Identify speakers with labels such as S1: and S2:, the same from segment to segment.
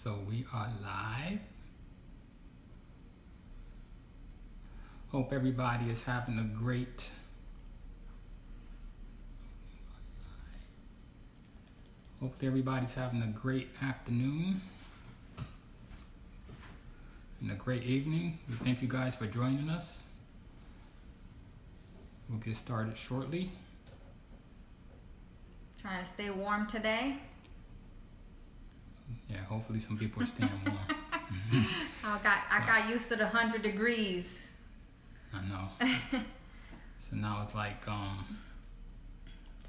S1: So we are live. Hope everybody is having a great everybody's having a great afternoon and a great evening. We thank you guys for joining us. We'll get started shortly.
S2: Trying to stay warm today.
S1: Yeah, hopefully some people are staying warm.
S2: I got used to the 100 degrees.
S1: I know. So now it's like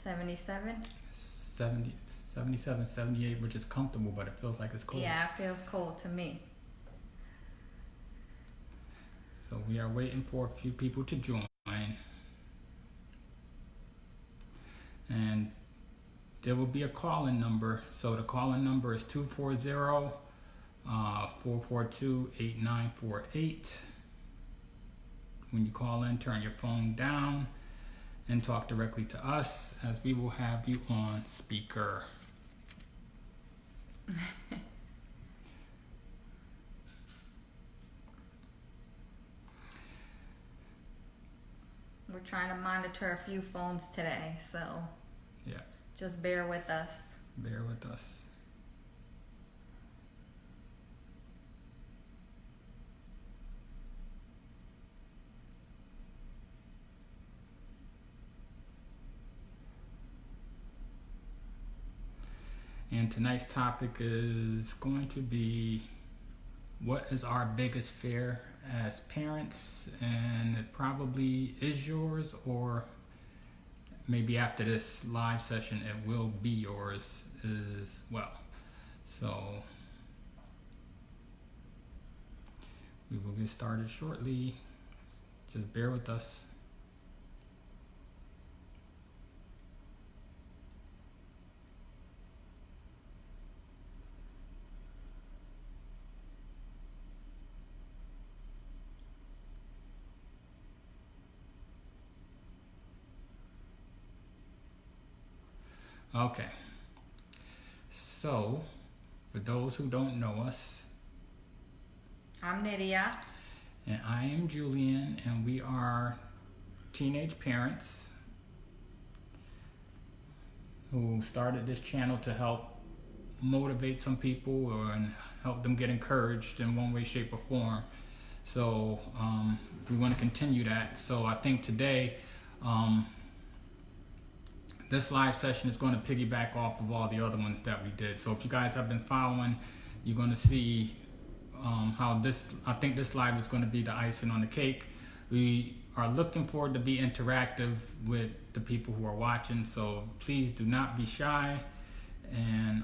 S2: 77?
S1: 70, 77, 78, which is comfortable, but it feels like it's cold.
S2: Yeah, it feels cold to me.
S1: So we are waiting for a few people to join. And there will be a call-in number. So the call-in number is 240-442-8948. When you call in, turn your phone down and talk directly to us, as we will have you on speaker.
S2: We're trying to monitor a few phones today, so
S1: Yeah,
S2: just bear with us.
S1: bear with us. And tonight's topic is going to be, what is our biggest fear as parents? And it probably is yours, or maybe after this live session it will be yours as well. So we will get started shortly. Just bear with us. Okay, so for those who don't know us,
S2: I'm Nydia.
S1: and I am Julian, and we are teenage parents who started this channel to help motivate some people and help them get encouraged in one way, shape, or form. So we want to continue that. So I think today, this live session is going to piggyback off of all the other ones that we did. So if you guys have been following, you're going to see how I think this live is going to be the icing on the cake. We are looking forward to be interactive with the people who are watching, so please do not be shy, and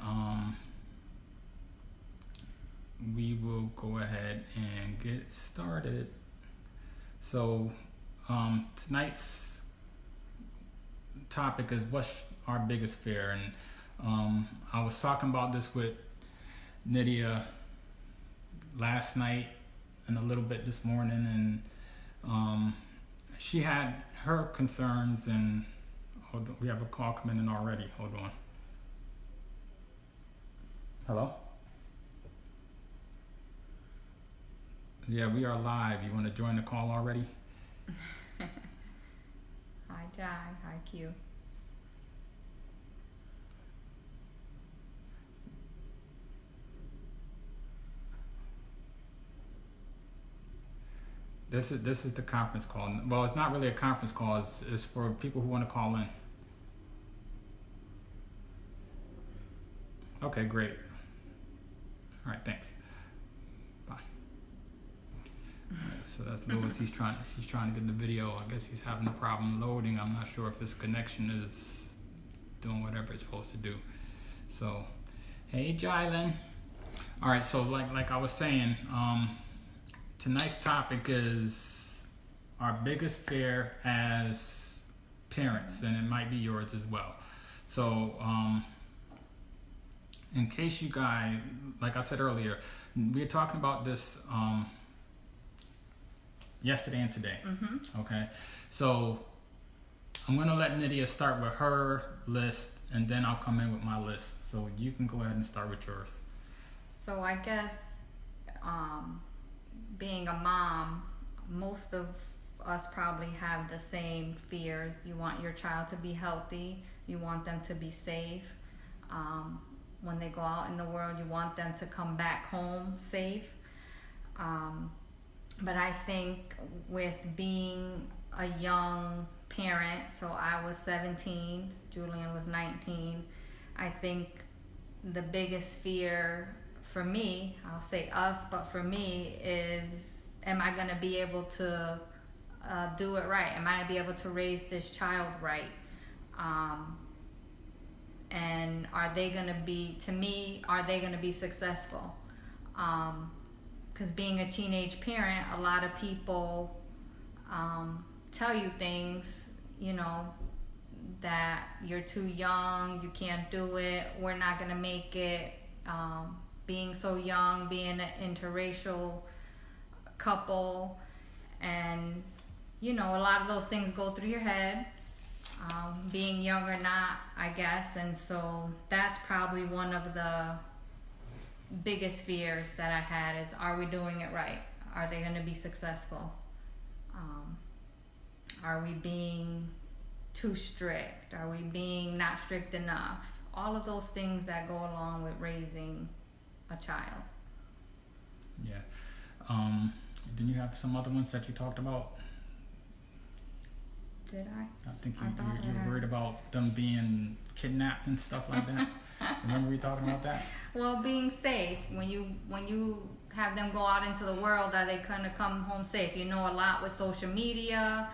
S1: we will go ahead and get started. So tonight's topic is, what's our biggest fear? And I was talking about this with Nydia last night and a little bit this morning, and she had her concerns. And hold on, we have a call coming in already. Hold on. Hello? Yeah, we are live. You want to join the call already?
S2: Hi, Jai. Hi, Q.
S1: This is the conference call. Well, it's not really a conference call. It's for people who want to call in. Okay, great. All right, thanks. Bye. All right, so that's Louis. He's trying to get the video. I guess he's having a problem loading. I'm not sure if his connection is doing whatever it's supposed to do. So, hey, Jylen. All right, so like I was saying, tonight's topic is our biggest fear as parents, and it might be yours as well. So, in case you guys, like I said earlier, we were talking about this yesterday and today.
S2: Mm-hmm.
S1: Okay, so I'm going to let Nydia start with her list, and then I'll come in with my list. So you can go ahead and start with yours.
S2: So I guess being a mom, most of us probably have the same fears. You want your child to be healthy. You want them to be safe. When they go out in the world, you want them to come back home safe. But I think with being a young parent, so I was 17, Julian was 19, I think the biggest fear for me, I'll say us, but for me is, am I going to be able to do it right? Am I going to be able to raise this child right? And are they going to be, to me, are they going to be successful? Because being a teenage parent, a lot of people tell you things, you know, that you're too young, you can't do it, we're not going to make it. Being so young, being an interracial couple, and, you know, a lot of those things go through your head. Being young or not, I guess, and so that's probably one of the biggest fears that I had is, are we doing it right? Are they going to be successful? Are we being too strict? Are we being not strict enough? All of those things that go along with raising a child.
S1: Yeah. Didn't you have some other ones that you talked about?
S2: Did I?
S1: I think
S2: I thought
S1: you
S2: I
S1: were
S2: had.
S1: worried about them being kidnapped and stuff like that. Remember we talking about that?
S2: Well, being safe, when you have them go out into the world, are they gonna come home safe? You know, a lot with social media.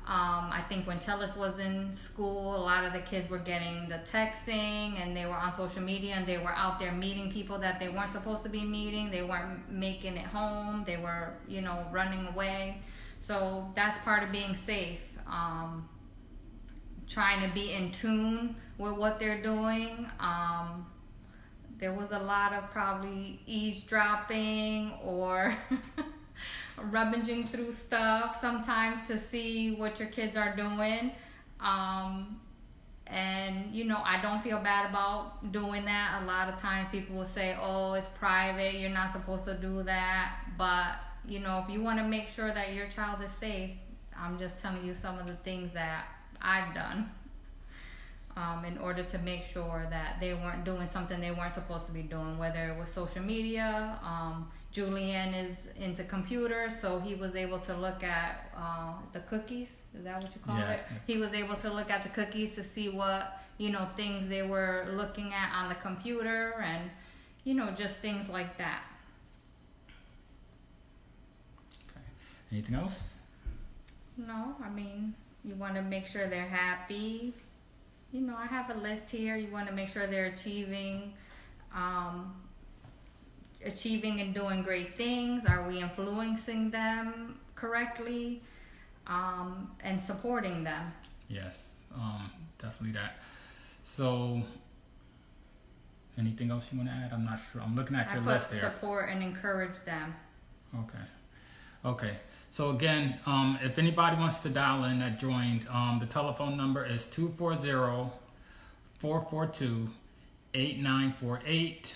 S2: I think when Tellis was in school, a lot of the kids were getting the texting, and they were on social media, and they were out there meeting people that they weren't supposed to be meeting. They weren't making it home. They were, you know, running away. So that's part of being safe. Trying to be in tune with what they're doing. There was a lot of probably eavesdropping or rummaging through stuff sometimes to see what your kids are doing. And, you know, I don't feel bad about doing that. A lot of times people will say, oh, it's private, you're not supposed to do that. But, you know, if you want to make sure that your child is safe, I'm just telling you some of the things that I've done in order to make sure that they weren't doing something they weren't supposed to be doing, whether it was social media. Julian is into computers, so he was able to look at the cookies. Is that what you call it? He was able to look at the cookies to see what, you know, things they were looking at on the computer, and, you know, just things like that.
S1: Okay. Anything else?
S2: No, I mean, you want to make sure they're happy. You know, I have a list here. You want to make sure they're achieving and doing great things. Are we influencing them correctly? And supporting them.
S1: Yes, definitely that. So, anything else you want to add? I'm not sure. I'm looking at your list here.
S2: Support and encourage them.
S1: Okay. So again, if anybody wants to dial in that joined, the telephone number is 240-442-8948.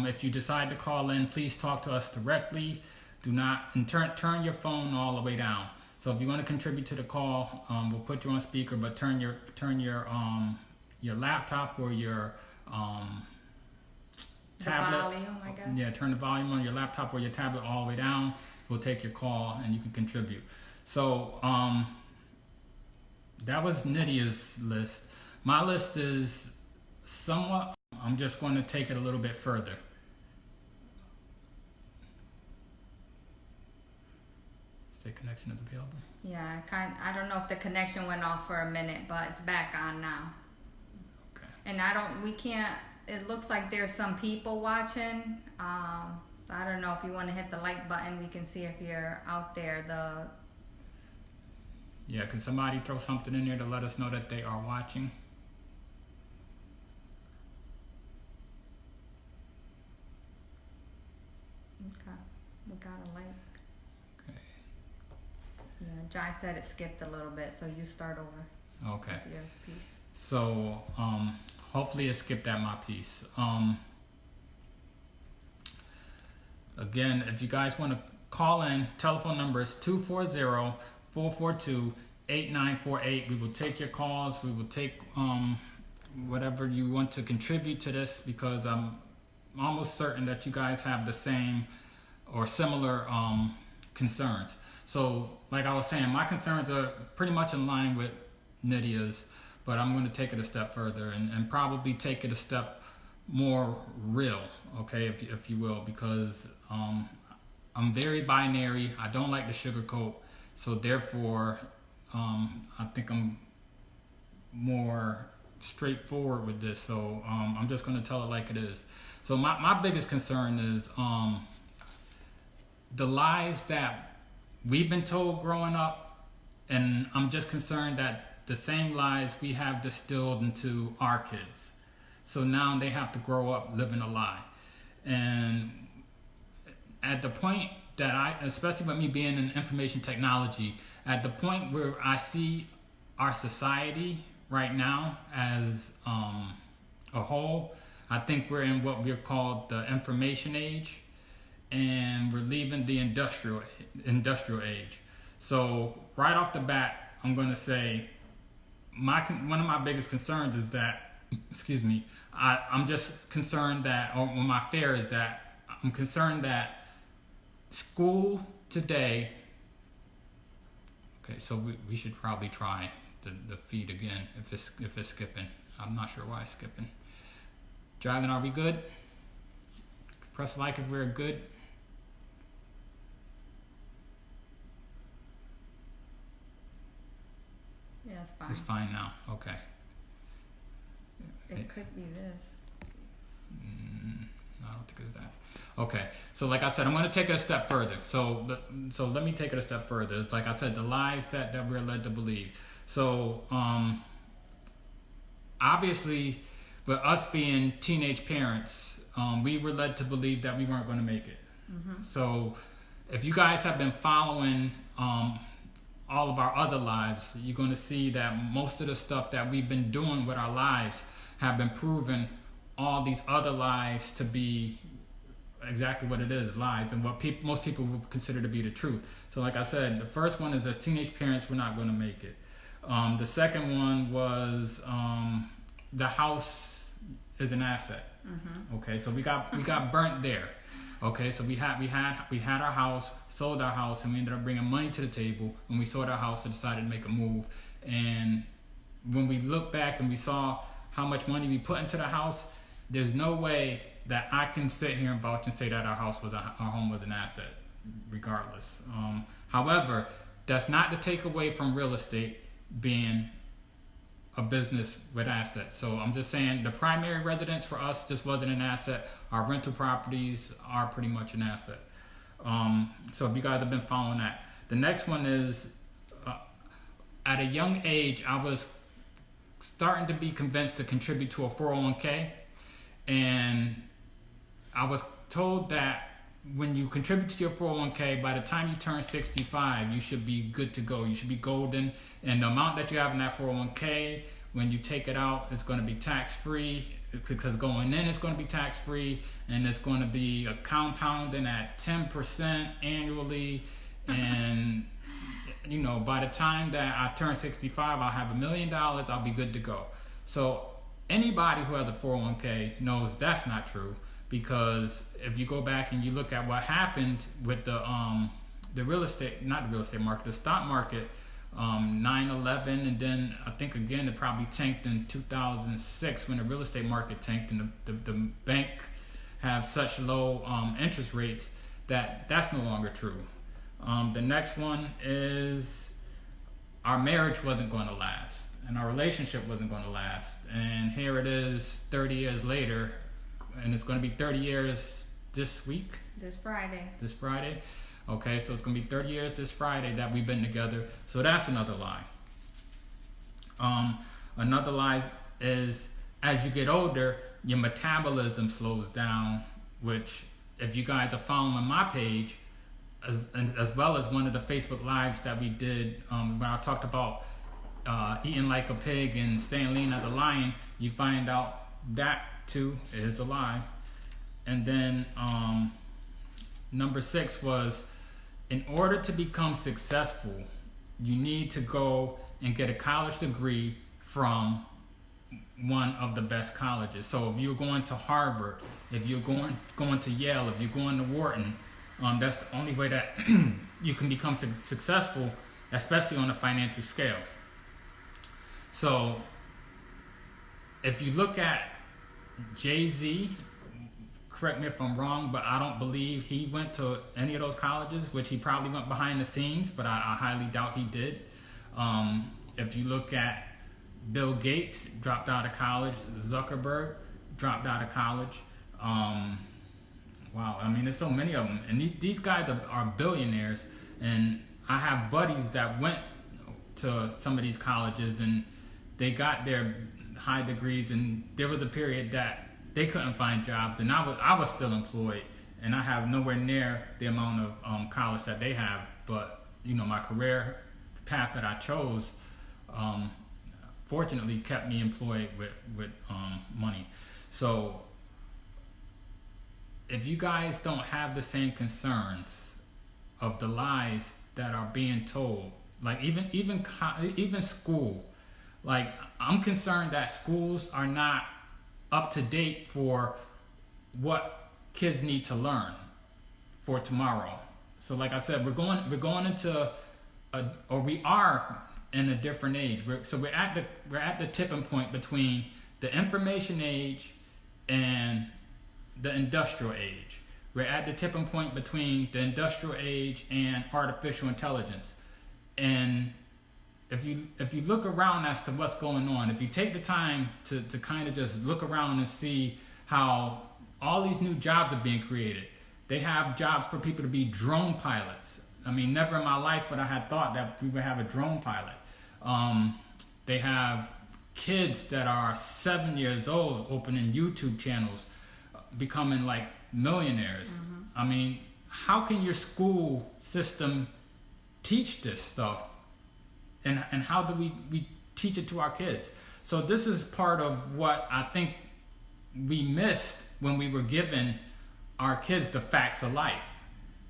S1: If you decide to call in, please talk to us directly. Do not, and turn your phone all the way down. So if you want to contribute to the call, we'll put you on speaker, but turn your laptop or your tablet.
S2: Volume, I guess.
S1: Yeah, turn the volume on your laptop or your tablet all the way down. We'll take your call and you can contribute. So that was Nydia's list. My list is somewhat, I'm just going to take it a little bit further. Is the connection is available?
S2: Yeah, I don't know if the connection went off for a minute, but it's back on now.
S1: Okay.
S2: And it looks like there's some people watching. So I don't know if you want to hit the like button. We can see if you're out there.
S1: Yeah, can somebody throw something in there to let us know that they are watching?
S2: Okay, we got a like.
S1: Okay.
S2: Yeah, Jai said it skipped a little bit, so you start over.
S1: Okay.
S2: With your piece.
S1: So hopefully it skipped at my piece. Again, if you guys want to call in, telephone number is 240-442-8948. We will take your calls. We will take whatever you want to contribute to this, because I'm almost certain that you guys have the same or similar concerns. So like I was saying, my concerns are pretty much in line with Nydia's, but I'm going to take it a step further and probably take it a step more real, okay, if you will, because I'm very binary. I don't like the sugarcoat, so therefore I think I'm more straightforward with this. So I'm just going to tell it like it is. So my biggest concern is the lies that we've been told growing up, and I'm just concerned that the same lies we have distilled into our kids. So now they have to grow up living a lie. And at the point that especially with me being in information technology, at the point where I see our society right now as a whole, I think we're in what we're called the information age, and we're leaving the industrial age. So right off the bat, I'm going to say one of my biggest concerns is that, excuse me, I'm just concerned that, or my fear is that, I'm concerned that school today, okay, so we should probably try the feed again if it's skipping. I'm not sure why it's skipping. Driving, are we good? Press like if we're good.
S2: Yeah, it's fine.
S1: It's fine now. Okay.
S2: It could be this.
S1: No, I don't think it's that. Okay, so like I said, I'm going to take it a step further. So let me take it a step further. It's like I said, the lies that we're led to believe. So obviously, with us being teenage parents, we were led to believe that we weren't going to make it. Mm-hmm. So if you guys have been following all of our other lives, you're going to see that most of the stuff that we've been doing with our lives have been proven all these other lies to be exactly what it is, lies, and what most people would consider to be the truth. So like I said, the first one is as teenage parents, we're not going to make it. The second one was the house is an asset. Mm-hmm. Okay, so we got burnt there. Okay, so we had our house, sold our house, and we ended up bringing money to the table. When we sold our house, we decided to make a move. And when we look back and we saw how much money we put into the house, there's no way that I can sit here and vouch and say that our home was an asset, regardless. However, that's not to take away from real estate being a business with assets. So I'm just saying the primary residence for us just wasn't an asset. Our rental properties are pretty much an asset. So if you guys have been following that. The next one is, at a young age, I was starting to be convinced to contribute to a 401k. And I was told that when you contribute to your 401k, by the time you turn 65, you should be good to go. You should be golden. And the amount that you have in that 401k, when you take it out, it's going to be tax-free, because going in it's going to be tax-free, and it's going to be a compounding at 10% annually. And, you know, by the time that I turn 65, I'll have $1 million. I'll be good to go. So anybody who has a 401k knows that's not true. Because if you go back and you look at what happened with the stock market, 9/11, and then I think again it probably tanked in 2006 when the real estate market tanked, and the bank have such low interest rates that's no longer true. The next one is our marriage wasn't going to last, and our relationship wasn't going to last, and here it is 30 years later. And it's going to be 30 years this week?
S2: This Friday.
S1: This Friday? Okay, so it's going to be 30 years this Friday that we've been together. So that's another lie. Another lie is, as you get older, your metabolism slows down, which, if you guys are following my page, as well as one of the Facebook Lives that we did when I talked about eating like a pig and staying lean as a lion, you find out that too is a lie. And then Number 6 was, in order to become successful, you need to go and get a college degree from one of the best colleges. So if you're going to Harvard, if you're going to Yale, if you're going to Wharton, that's the only way that you can become successful, especially on a financial scale. So if you look at Jay-Z, correct me if I'm wrong, but I don't believe he went to any of those colleges, which he probably went behind the scenes, but I highly doubt he did. If you look at Bill Gates, dropped out of college. Zuckerberg dropped out of college. Wow, I mean, there's so many of them. And these guys are billionaires. And I have buddies that went to some of these colleges and they got their high degrees, and there was a period that they couldn't find jobs, and I was still employed, and I have nowhere near the amount of college that they have. But my career path that I chose, fortunately, kept me employed with money. So if you guys don't have the same concerns of the lies that are being told, like even school, like I'm concerned that schools are not up to date for what kids need to learn for tomorrow. So like I said, we're going into we are in a different age. We're at the tipping point between the information age and the industrial age. We're at the tipping point between the industrial age and artificial intelligence. And if you look around as to what's going on, if you take the time to kind of just look around and see how all these new jobs are being created. They have jobs for people to be drone pilots. I mean, never in my life would I have thought that we would have a drone pilot. They have kids that are 7 years old opening YouTube channels, becoming like millionaires. Mm-hmm. I mean, how can your school system teach this stuff? And how do we teach it to our kids? So this is part of what I think we missed when we were giving our kids the facts of life.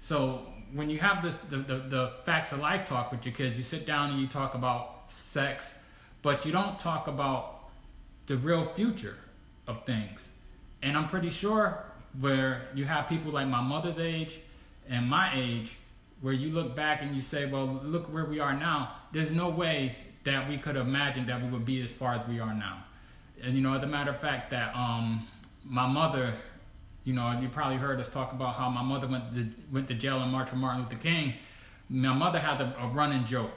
S1: So when you have the facts of life talk with your kids, you sit down and you talk about sex, but you don't talk about the real future of things. And I'm pretty sure where you have people like my mother's age and my age, where you look back and you say, well, look where we are now. There's no way that we could imagine that we would be as far as we are now. And, as a matter of fact, that my mother, you probably heard us talk about how my mother went to jail and marched for Martin Luther King. My mother has a running joke.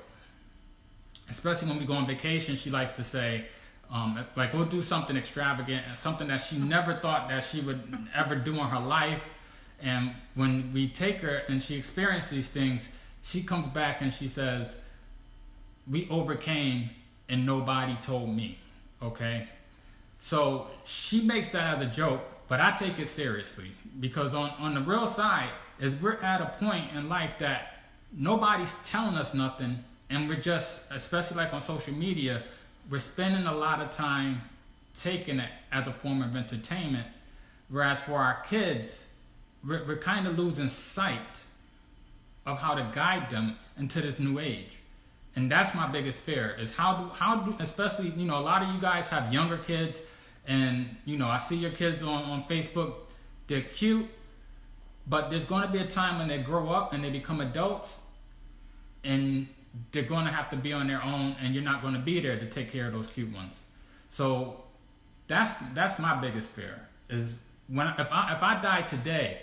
S1: Especially when we go on vacation, she likes to say, like, we'll do something extravagant, something that she never thought that she would ever do in her life. And when we take her and she experienced these things, she comes back and she says, we overcame and nobody told me, okay? So she makes that as a joke, but I take it seriously, because on the real side is we're at a point in life that nobody's telling us nothing, and we're just, especially like on social media, we're spending a lot of time taking it as a form of entertainment, whereas for our kids, we're kind of losing sight of how to guide them into this new age. And that's my biggest fear, is how do especially, a lot of you guys have younger kids, and, I see your kids on Facebook, they're cute, but there's going to be a time when they grow up and they become adults, and they're going to have to be on their own, and you're not going to be there to take care of those cute ones. So that's my biggest fear, is if I die today,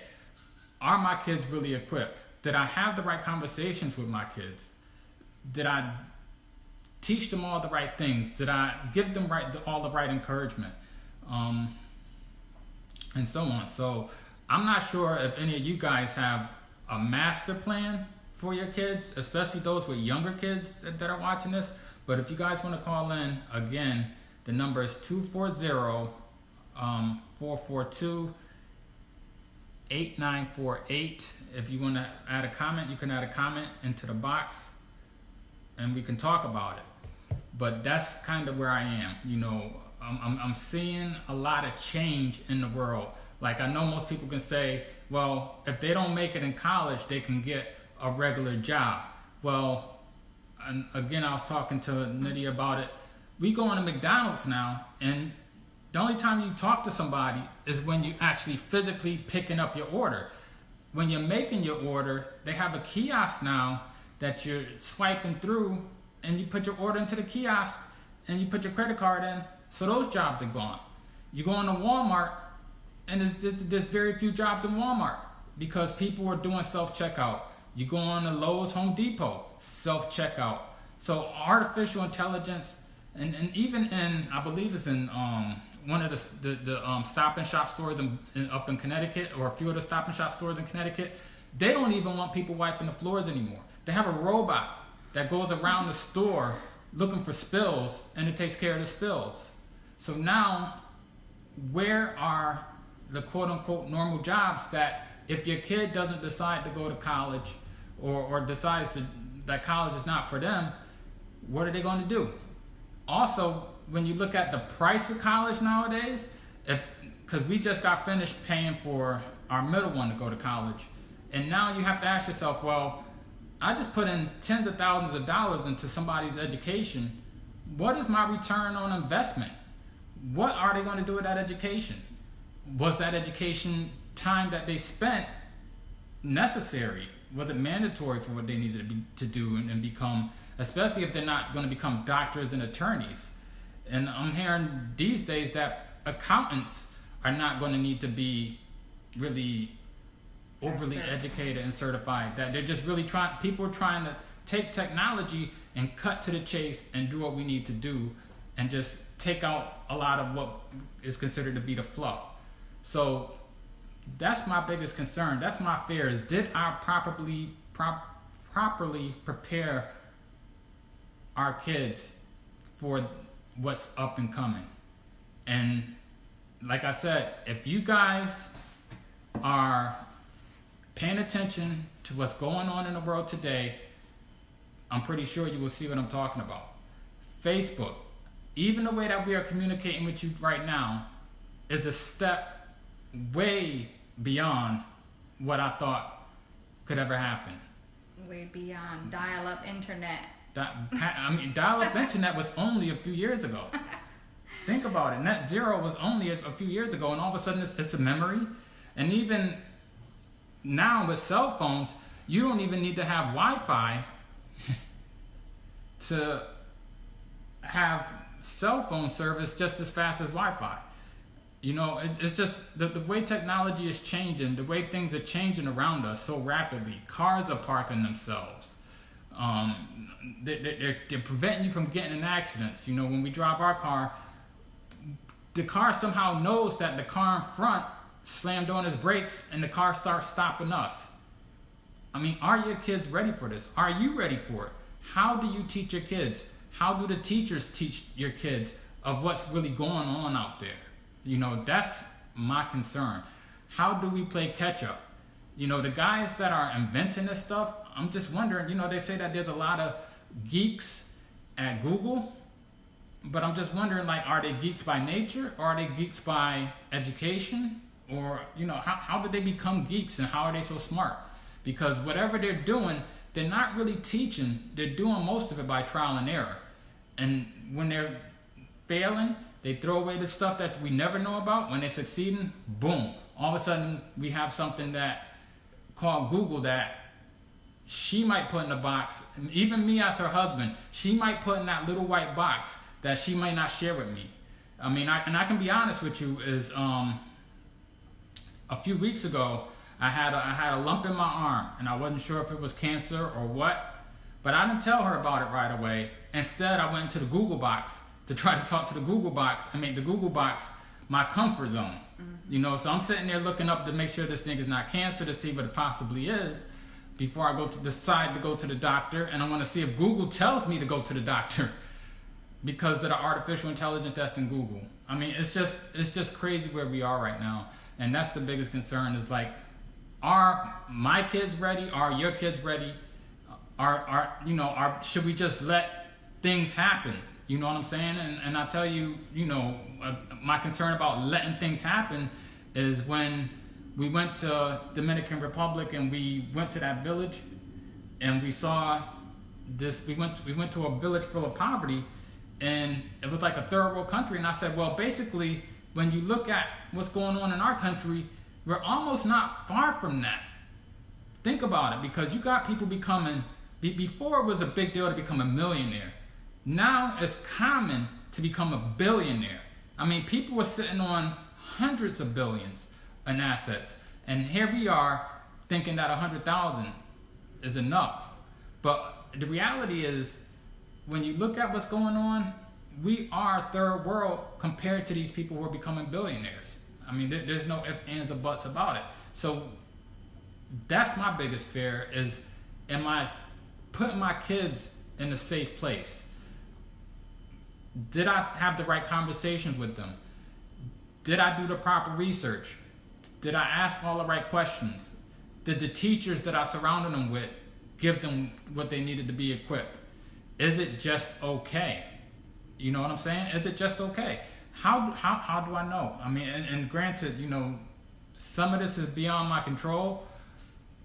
S1: are my kids really equipped? Did I have the right conversations with my kids? Did I teach them all the right things? Did I give them all the right encouragement? And so on. So I'm not sure if any of you guys have a master plan for your kids, especially those with younger kids that are watching this. But if you guys want to call in, again, the number is 240-442-8948. If you want to add a comment, you can add a comment into the box and we can talk about it. But that's kind of where I am. I'm seeing a lot of change in the world. Like, I know most people can say, well, if they don't make it in college, they can get a regular job. Well, and again, I was talking to Nidhi about it. We go into McDonald's now, and the only time you talk to somebody is when you actually physically picking up your order. When you're making your order, they have a kiosk now that you're swiping through, and you put your order into the kiosk, and you put your credit card in, so those jobs are gone. You go into Walmart, and there's very few jobs in Walmart because people are doing self-checkout. You go on to Lowe's, Home Depot, self-checkout. So artificial intelligence, and even in, I believe it's in one of the Stop and Shop stores up in Connecticut, or a few of the Stop and Shop stores in Connecticut, they don't even want people wiping the floors anymore. They have a robot that goes around the store looking for spills, and it takes care of the spills. So now, where are the quote-unquote normal jobs that if your kid doesn't decide to go to college or decides that college is not for them, what are they going to do? Also, when you look at the price of college nowadays, because we just got finished paying for our middle one to go to college, and now you have to ask yourself, well, I just put in tens of thousands of dollars into somebody's education. What is my return on investment? What are they going to do with that education? Was that education time that they spent necessary? Was it mandatory for what they needed to do and become, especially if they're not going to become doctors and attorneys? And I'm hearing these days that accountants are not going to need to be really overly educated and certified. That they're just really people are trying to take technology and cut to the chase and do what we need to do and just take out a lot of what is considered to be the fluff. So that's my biggest concern. That's my fear, is did I properly prepare our kids for what's up and coming? And like I said, if you guys are paying attention to what's going on in the world today, I'm pretty sure you will see what I'm talking about. Facebook, even the way that we are communicating with you right now, is a step way beyond what I thought could ever happen.
S2: Way beyond dial-up internet.
S1: Dial-up internet was only a few years ago. Think about it. Net zero was only a few years ago, and all of a sudden it's a memory. And even now with cell phones, you don't even need to have Wi-Fi to have cell phone service just as fast as Wi-Fi. You know, it's just the way technology is changing, the way things are changing around us so rapidly. Cars are parking themselves. They're preventing you from getting in accidents. You know, when we drive our car, the car somehow knows that the car in front slammed on his brakes and the car starts stopping us. I mean, are your kids ready for this? Are you ready for it? How do you teach your kids? How do the teachers teach your kids of what's really going on out there? You know, that's my concern. How do we play catch up? You know, the guys that are inventing this stuff, I'm just wondering, you know, they say that there's a lot of geeks at Google, but I'm just wondering, like, are they geeks by nature, or are they geeks by education? Or, you know, how did they become geeks, and how are they so smart? Because whatever they're doing, they're not really teaching. They're doing most of it by trial and error. And when they're failing, they throw away the stuff that we never know about. When they're succeeding, boom. All of a sudden, we have something that called Google that she might put in a box. And even me as her husband, she might put in that little white box that she might not share with me. I mean, I can be honest with you, is a few weeks ago, I had a lump in my arm, and I wasn't sure if it was cancer or what, but I didn't tell her about it right away. Instead, I went into the Google box to try to talk to the Google box and make the Google box my comfort zone. Mm-hmm. You know, so I'm sitting there looking up to make sure this thing is not cancer, to see what it possibly is, before I decide to go to the doctor. And I want to see if Google tells me to go to the doctor because of the artificial intelligence that's in Google. I mean, it's just crazy where we are right now. And that's the biggest concern, is like, are my kids ready? Are your kids ready? Should we just let things happen? You know what I'm saying? And I tell you, you know, my concern about letting things happen is when we went to Dominican Republic and we went to that village and we saw this. We went to a village full of poverty, and it was like a third world country. And I said, well, basically, when you look at what's going on in our country, we're almost not far from that. Think about it, because you got people becoming. Before it was a big deal to become a millionaire. Now it's common to become a billionaire. I mean, people were sitting on hundreds of billions in assets, and here we are thinking that 100,000 is enough. But the reality is, when you look at what's going on, we are third world compared to these people who are becoming billionaires. I mean, there's no ifs, ands, or buts about it. So that's my biggest fear is, am I putting my kids in a safe place? Did I have the right conversations with them? Did I do the proper research? Did I ask all the right questions? Did the teachers that I surrounded them with give them what they needed to be equipped? Is it just okay? You know what I'm saying? Is it just okay? How do I know? I mean, and granted, you know, some of this is beyond my control,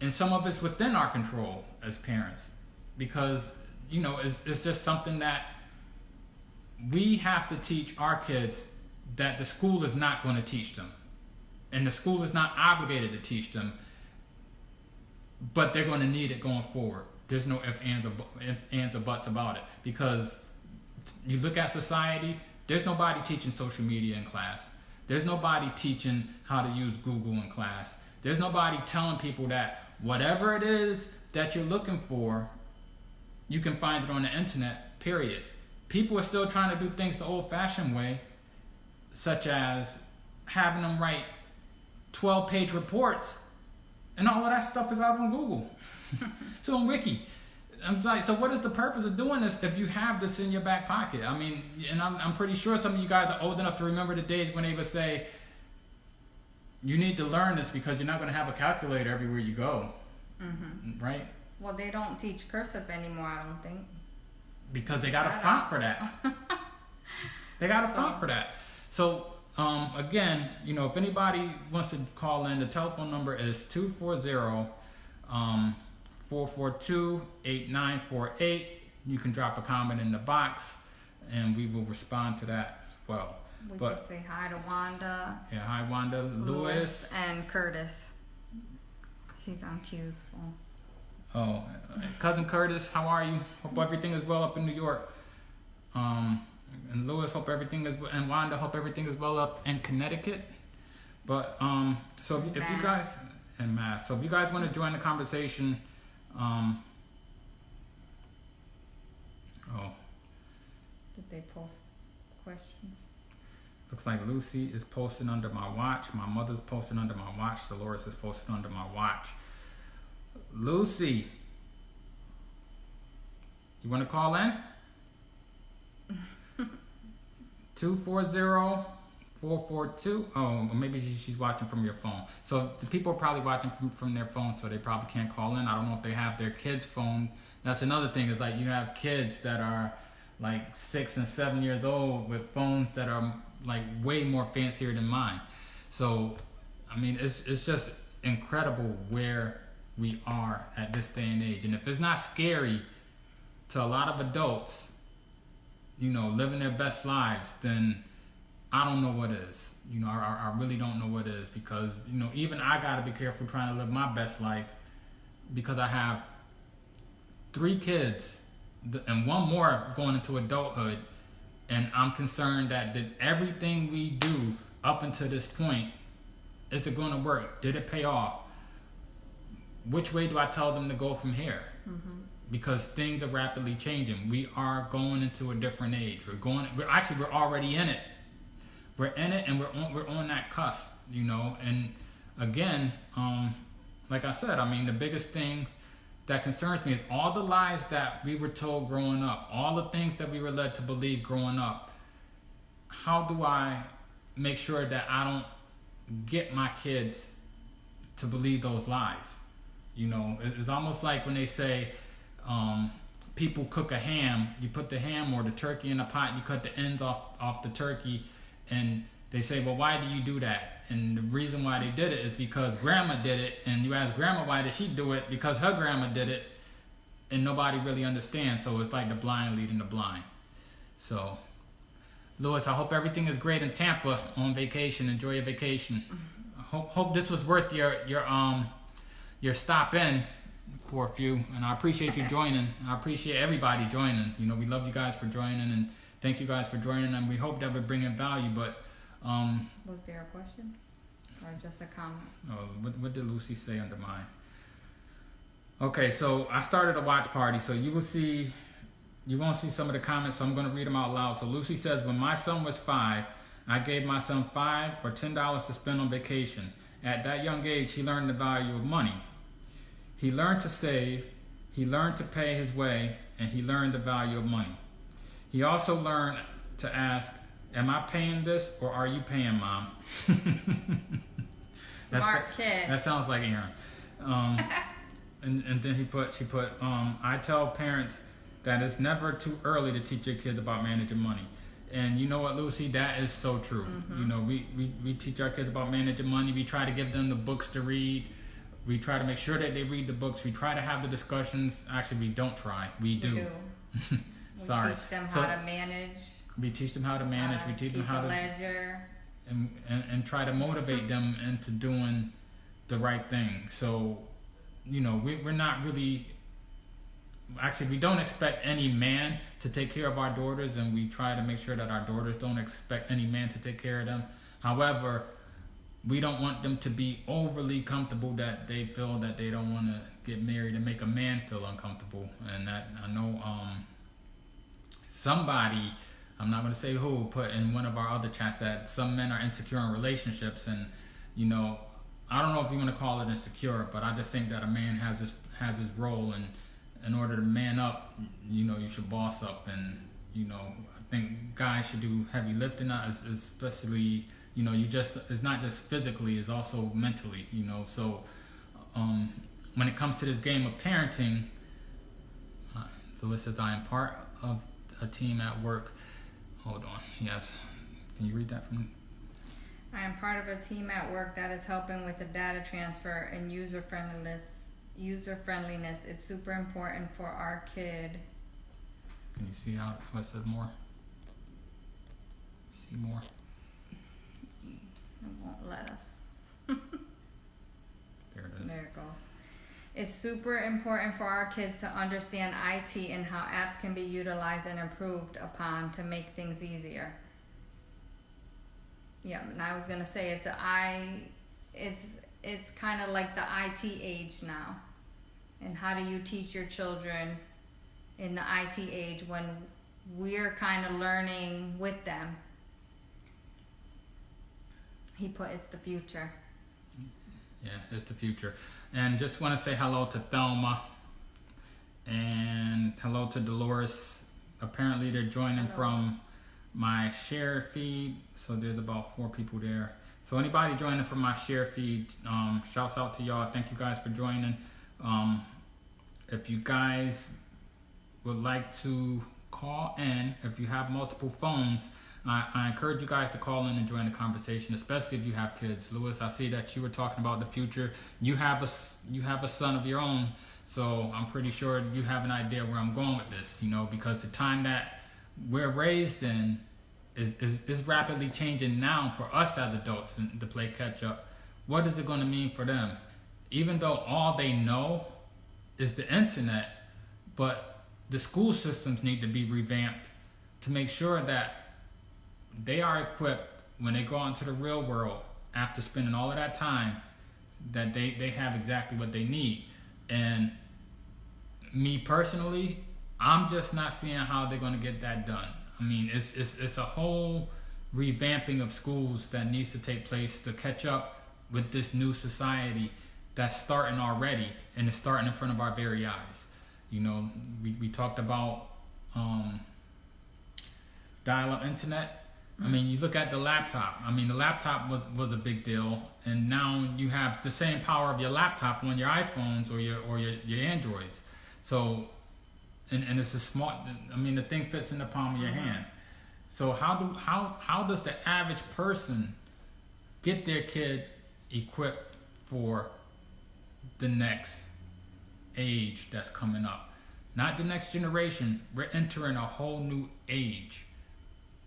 S1: and some of it's within our control as parents, because, you know, it's just something that we have to teach our kids, that the school is not going to teach them, and the school is not obligated to teach them, but they're going to need it going forward. There's no ifs, ands, or buts about it, because you look at society, there's nobody teaching social media in class. There's nobody teaching how to use Google in class. There's nobody telling people that whatever it is that you're looking for, you can find it on the internet, period. People are still trying to do things the old-fashioned way, such as having them write 12-page reports, and all of that stuff is out on Google. So on Wiki. I'm like, so what is the purpose of doing this if you have this in your back pocket? I mean, and I'm pretty sure some of you guys are old enough to remember the days when they would say, you need to learn this because you're not going to have a calculator everywhere you go. Mm-hmm. Right?
S2: Well, they don't teach cursive anymore, I don't think.
S1: Because they got a font for that. They got a font for that. So, again, you know, if anybody wants to call in, the telephone number is 240-442-8948. You can drop a comment in the box, and we will respond to that as well.
S2: We could say hi to Wanda.
S1: Yeah, hi Wanda, Lewis,
S2: and Curtis. He's on Q's phone.
S1: Oh, cousin Curtis, how are you? Hope everything is well up in New York. And Lewis, hope everything is, and Wanda, hope everything is well up in Connecticut. But so if you guys in Mass, so if you guys want to join the conversation,
S2: did they post questions?
S1: Looks like Lucy is posted under my watch. My mother's posted under my watch. Dolores is posted under my watch. Lucy, you want to call in? 240-442. Oh, maybe she's watching from your phone. So the people are probably watching from their phone, so they probably can't call in. I don't know if they have their kids' phone. That's another thing, is like you have kids that are like 6 and 7 years old with phones that are like way more fancier than mine. So, I mean, it's just incredible where we are at this day and age. And if it's not scary to a lot of adults, you know, living their best lives, then I don't know what is. You know, I really don't know what is, because, you know, even I got to be careful trying to live my best life, because I have 3 kids and 1 more going into adulthood, and I'm concerned that everything we do up until this point, is it going to work? Did it pay off? Which way do I tell them to go from here? Mm-hmm. Because things are rapidly changing. We are going into a different age. We're already in it. We're in it, and we're on that cusp, you know. And again, like I said, I mean, the biggest things that concerns me is all the lies that we were told growing up, all the things that we were led to believe growing up. How do I make sure that I don't get my kids to believe those lies? You know, it's almost like when they say, people cook a ham, you put the ham or the turkey in a pot, you cut the ends off the turkey, and they say, well, why do you do that? And the reason why they did it is because grandma did it. And you ask grandma, why did she do it? Because her grandma did it. And nobody really understands. So it's like the blind leading the blind. So, Lewis, I hope everything is great in Tampa on vacation. Enjoy your vacation. Hope this was worth your stop in for a few. And I appreciate you joining. I appreciate everybody joining. You know, we love you guys for joining, and thank you guys for joining. And we hope that we're bringing value. But
S2: was there a question or just a comment?
S1: What did Lucy say under mine? Okay, so I started a watch party, so you won't see some of the comments, so I'm going to read them out loud. So Lucy says, when my son was 5, I gave my son $5 or $10 to spend on vacation. At that young age, he learned the value of money. He learned to save, he learned to pay his way, and he learned the value of money. He also learned to ask, am I paying this or are you paying, Mom?
S2: Smart kid.
S1: That sounds like Aaron. And then she put, I tell parents that it's never too early to teach your kids about managing money. And you know what, Lucy, that is so true. Mm-hmm. You know, we teach our kids about managing money. We try to give them the books to read. We try to make sure that they read the books. We try to have the discussions. Actually, we don't try. We do. Sorry.
S2: We teach them how to manage.
S1: We teach them how to manage. We teach them how to
S2: ledger.
S1: And try to motivate them into doing the right thing. So, you know, we're not really, actually we don't expect any man to take care of our daughters, and we try to make sure that our daughters don't expect any man to take care of them. However, we don't want them to be overly comfortable that they feel that they don't want to get married and make a man feel uncomfortable. And that, I know somebody, I'm not going to say who, put in one of our other chats that some men are insecure in relationships, and you know, I don't know if you want to call it insecure, but I just think that a man has his role, and in order to man up, you know, you should boss up, and you know, I think guys should do heavy lifting, especially, you know, it's not just physically, it's also mentally, you know. So when it comes to this game of parenting, Lewis says, I am part of a team at work. Hold on, yes, can you read that from me?
S2: I am part of a team at work that is helping with the data transfer and user friendliness. It's super important for our kid.
S1: Can you see how it says more? See more?
S2: It won't let us.
S1: There it is.
S2: There it goes. It's super important for our kids to understand IT and how apps can be utilized and improved upon to make things easier. Yeah, and I was gonna say it's kind of like the IT age now. And how do you teach your children in the IT age when we're kind of learning with them? He put, it's the future.
S1: Yeah, it's the future. And just want to say hello to Thelma and hello to Dolores. Apparently they're joining from my share feed, so there's about 4 people there. So anybody joining from my share feed, shouts out to y'all. Thank you guys for joining. If you guys would like to call in, if you have multiple phones, I encourage you guys to call in and join the conversation, especially if you have kids. Lewis, I see that you were talking about the future. You have a son of your own, so I'm pretty sure you have an idea where I'm going with this, you know, because the time that we're raised in is rapidly changing now for us as adults to play catch up. What is it going to mean for them? Even though all they know is the internet, but the school systems need to be revamped to make sure that they are equipped when they go out into the real world after spending all of that time, that they have exactly what they need. And me personally, I'm just not seeing how they're going to get that done. I mean, it's a whole revamping of schools that needs to take place to catch up with this new society that's starting already, and it's starting in front of our very eyes. You know, we talked about dial-up internet. I mean, you look at the laptop. I mean, the laptop was a big deal, and now you have the same power of your laptop on your iPhones or your Androids. So, and it's a smart. I mean, the thing fits in the palm of your hand. So how does the average person get their kid equipped for the next age that's coming up? Not the next generation. We're entering a whole new age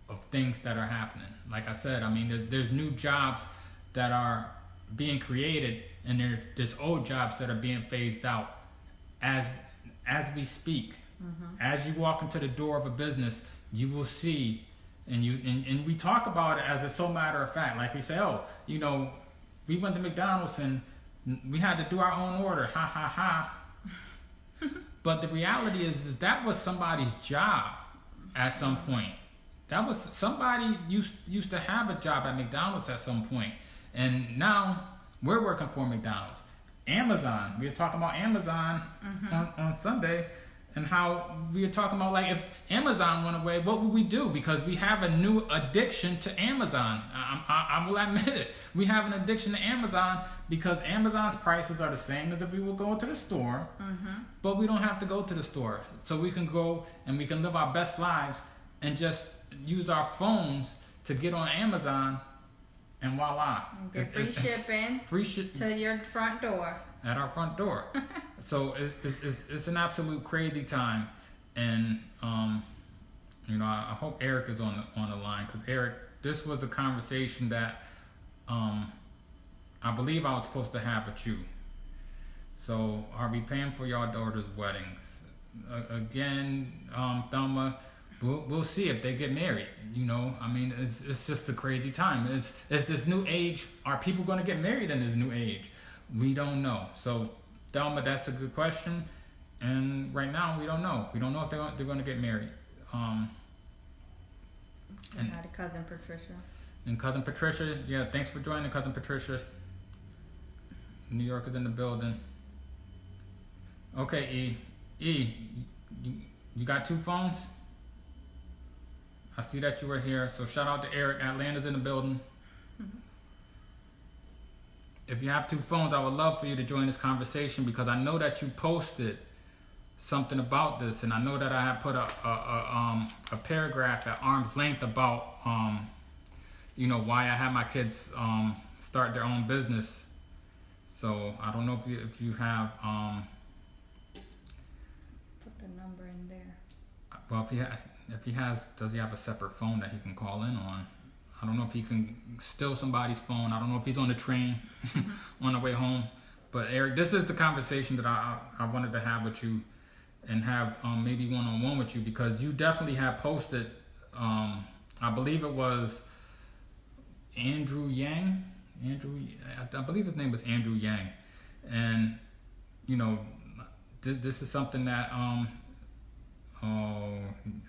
S1: of things that are happening. Like I said, I mean, there's new jobs that are being created, and there's old jobs that are being phased out as we speak. As you walk into the door of a business, you will see, and we talk about it as a so matter of fact. Like we say, oh, you know, we went to McDonald's and we had to do our own order. Ha ha ha. But the reality is that was somebody's job at some point. That was somebody used to have a job at McDonald's at some point, and now we're working for McDonald's. Amazon. We were talking about Amazon on Sunday, and how we were talking about, like, if Amazon went away, what would we do? Because we have a new addiction to Amazon. I will admit it. We have an addiction to Amazon because Amazon's prices are the same as if we were going to the store, but we don't have to go to the store. So we can go and we can live our best lives and just use our phones to get on Amazon, and voila.
S2: Get free shipping to your front door.
S1: At our front door. So it's an absolute crazy time, and you know, I hope Eric is on the line, because Eric, this was a conversation that I believe I was supposed to have with you. So, are we paying for your daughter's weddings? Again, Thelma, we'll see if they get married. You know, I mean, it's just a crazy time. It's this new age. Are people going to get married in this new age? We don't know. So, Thelma, that's a good question. And right now, we don't know. We don't know if they're going to get married.
S2: And had a cousin Patricia.
S1: And cousin Patricia, yeah, thanks for joining, cousin Patricia. New York is in the building. Okay, E, you got 2 phones? I see that you were here. So shout out to Eric. Atlanta's in the building. If you have 2 phones, I would love for you to join this conversation, because I know that you posted something about this, and I know that I have put a paragraph at arm's length about you know, why I have my kids start their own business. So I don't know if you have
S2: put the number in there.
S1: Well, does he have a separate phone that he can call in on? I don't know if he can steal somebody's phone. I don't know if he's on the train on the way home. But Eric, this is the conversation that I wanted to have with you, and have maybe one-on-one with you, because you definitely have posted, I believe it was Andrew Yang. I believe his name was Andrew Yang. And, you know, this is something that, oh,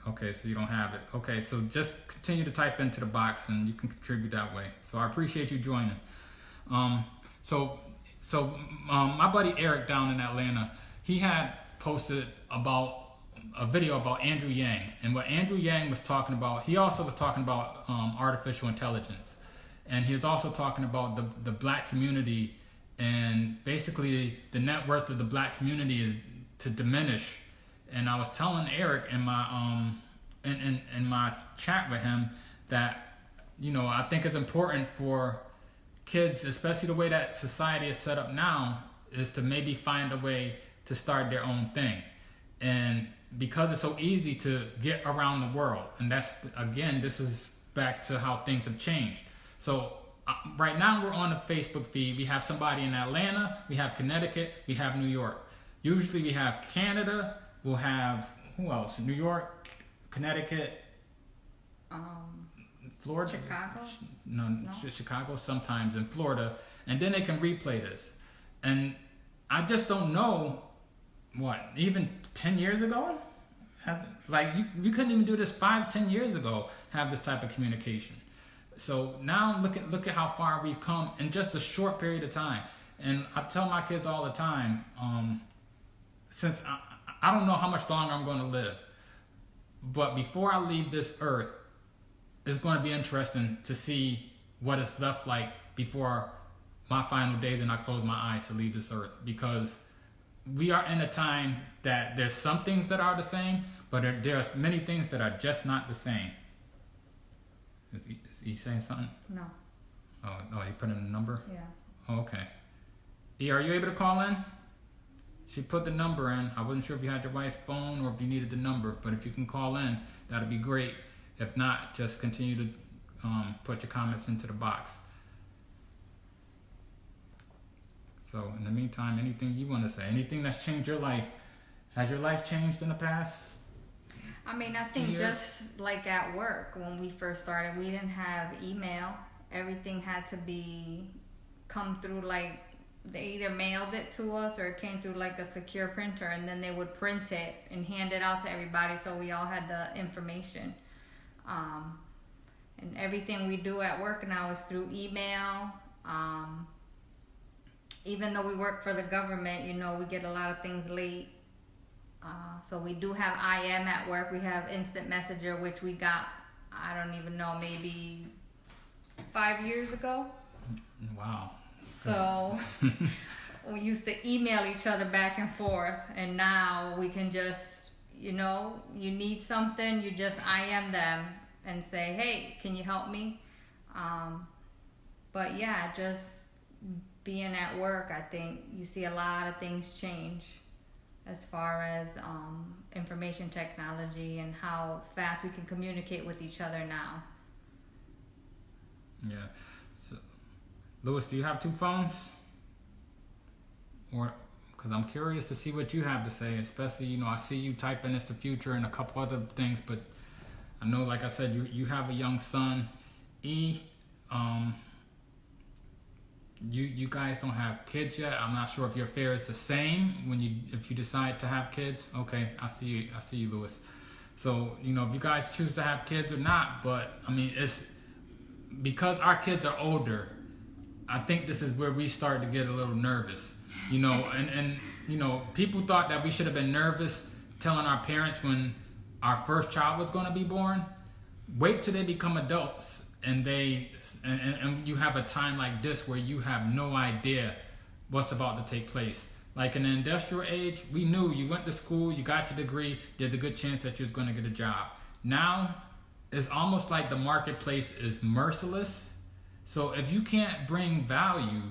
S1: okay, so you don't have it. Okay, so just continue to type into the box and you can contribute that way. So I appreciate you joining. So my buddy Eric down in Atlanta, he had posted about a video about Andrew Yang. And what Andrew Yang was talking about, he also was talking about artificial intelligence. And he was also talking about the black community, and basically the net worth of the black community is to diminish. And I was telling Eric in my in my chat with him that, you know, I think it's important for kids, especially the way that society is set up now, is to maybe find a way to start their own thing. And because it's so easy to get around the world, and that's, again, this is back to how things have changed. So right now we're on the Facebook feed. We have somebody in Atlanta, we have Connecticut, we have New York. Usually we have Canada, we'll have, who else? New York, Connecticut, Florida.
S2: Chicago?
S1: No, Chicago sometimes, in Florida. And then they can replay this. And I just don't know, even 10 years ago? Like, you couldn't even do this 5-10 years ago, have this type of communication. So now look at how far we've come in just a short period of time. And I tell my kids all the time, since I don't know how much longer I'm going to live, but before I leave this earth, it's going to be interesting to see what it's left like before my final days and I close my eyes to leave this earth. Because we are in a time that there's some things that are the same, but there's many things that are just not the same. Is he saying something?
S2: No.
S1: Oh, he put in a number?
S2: Yeah.
S1: Oh, okay. E, are you able to call in? She put the number in. I wasn't sure if you had your wife's phone or if you needed the number, but if you can call in, that'd be great. If not, just continue to put your comments into the box. So in the meantime, anything you want to say, anything that's changed your life, has your life changed in the past?
S2: I mean, I think
S1: years?
S2: just like at work, when we first started, we didn't have email. Everything had to come through, like, they either mailed it to us or it came through like a secure printer, and then they would print it and hand it out to everybody so we all had the information. And everything we do at work now is through email. Even though we work for the government, we get a lot of things late. So we do have IM at work. We have Instant Messenger, which we got, I don't even know, maybe 5 years ago.
S1: Wow.
S2: So we used to email each other back and forth, and now we can just, you need something, you just IM them and say, hey, can you help me? But yeah, just being at work, I think you see a lot of things change as far as information technology and how fast we can communicate with each other now.
S1: Yeah. So, Lewis, do you have 2 phones? Or, because I'm curious to see what you have to say, especially, I see you typing It's the Future and a couple other things, but I know, like I said, you have a young son. E, you guys don't have kids yet. I'm not sure if your fare is the same if you decide to have kids. Okay, I see you, Lewis. So, if you guys choose to have kids or not, but I mean, it's because our kids are older. I think this is where we start to get a little nervous, and people thought that we should have been nervous telling our parents when our first child was going to be born. Wait till they become adults and you have a time like this where you have no idea what's about to take place. Like in the industrial age, we knew you went to school, you got your degree, there's a good chance that you was going to get a job. Now, it's almost like the marketplace is merciless. So if you can't bring value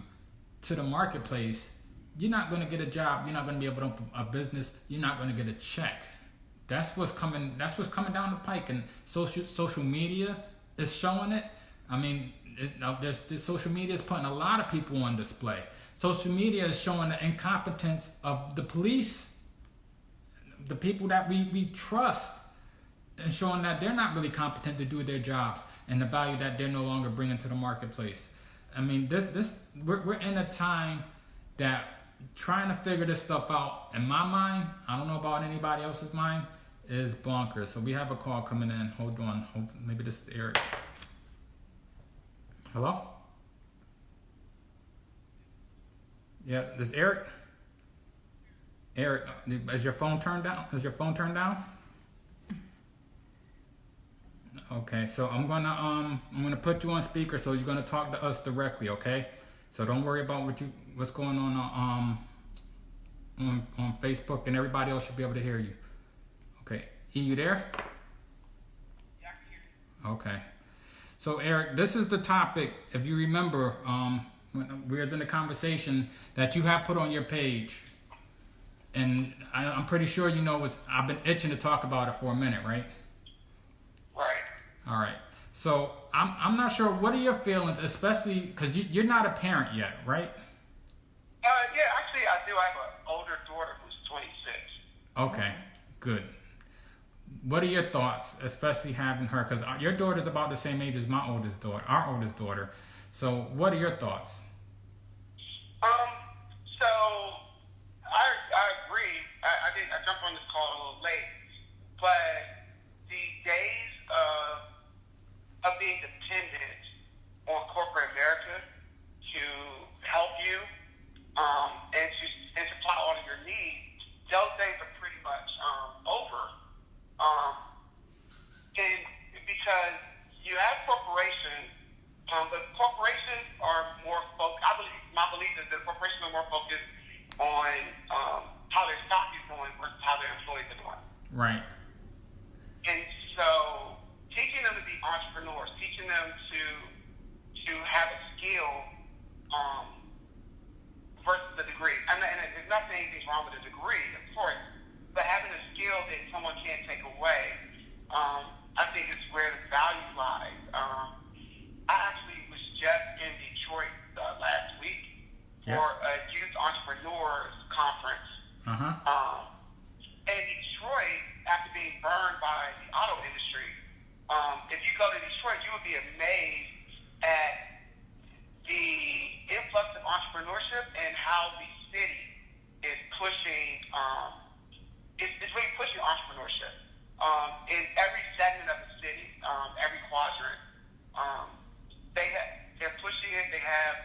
S1: to the marketplace, you're not going to get a job, you're not going to be able to open a business, you're not going to get a check. That's what's coming down the pike, and social media is showing it. I mean, social media is putting a lot of people on display. Social media is showing the incompetence of the police, the people that we trust, and showing that they're not really competent to do their jobs and the value that they're no longer bringing to the marketplace. I mean, we're in a time that trying to figure this stuff out, in my mind, I don't know about anybody else's mind, is bonkers. So we have a call coming in. Hold on. Maybe this is Eric. Hello? Yeah, this is Eric? Eric, is your phone turned down? Okay, so I'm gonna put you on speaker, so you're gonna talk to us directly, okay? So don't worry about what's going on Facebook, and everybody else should be able to hear you. Okay, E, you there?
S3: Yeah, I can hear you.
S1: Okay. So Eric, this is the topic. If you remember, when we were in the conversation that you have put on your page, and I'm pretty sure I've been itching to talk about it for a minute, right?
S3: Right.
S1: All right. So I'm not sure. What are your feelings, especially because you're not a parent yet, right?
S3: Yeah, actually, I do. I have an older daughter who's 26.
S1: Okay, good. What are your thoughts, especially having her? Because your daughter's about the same age as our oldest daughter. So what are your thoughts?
S3: So I agree. I jumped on this call a little late, but the days of being dependent on corporate America to help you and supply all of your needs, those days are pretty much over. And because you have corporations, but corporations are more focused. My belief is that corporations are more focused on how their stock is doing versus how their employees are doing.
S1: Right.
S3: And so teaching them to be entrepreneurs, teaching them to have a skill versus a degree. And there's not saying anything's wrong with a degree, of course, but having a skill that someone can't take away, I think is where the value lies. I actually was just in Detroit last week for a youth entrepreneurs conference. And Detroit, after being burned by the auto industry, if you go to Detroit, you would be amazed at the influx of entrepreneurship and how the city is pushing, it's really pushing entrepreneurship in every segment of the city, every quadrant. They're pushing it. They have,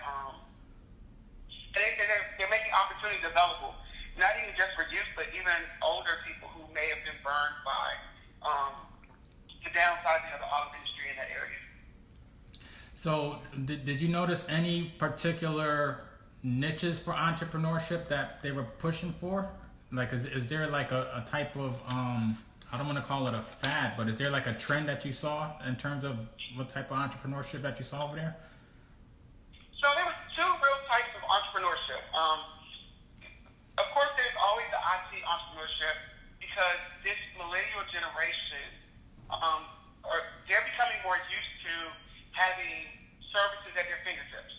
S3: they're making opportunities available, not even just for youth, but even older people who may have been burned by the downsizing of the auto industry in that area.
S1: So, did you notice any particular niches for entrepreneurship that they were pushing for? Like, is there like a type of, I don't want to call it a fad, but is there like a trend that you saw in terms of what type of entrepreneurship that you saw over there?
S3: So there were two real types of entrepreneurship. Of course, there's always the IT entrepreneurship because this millennial generation, they're becoming more used to having services at their fingertips.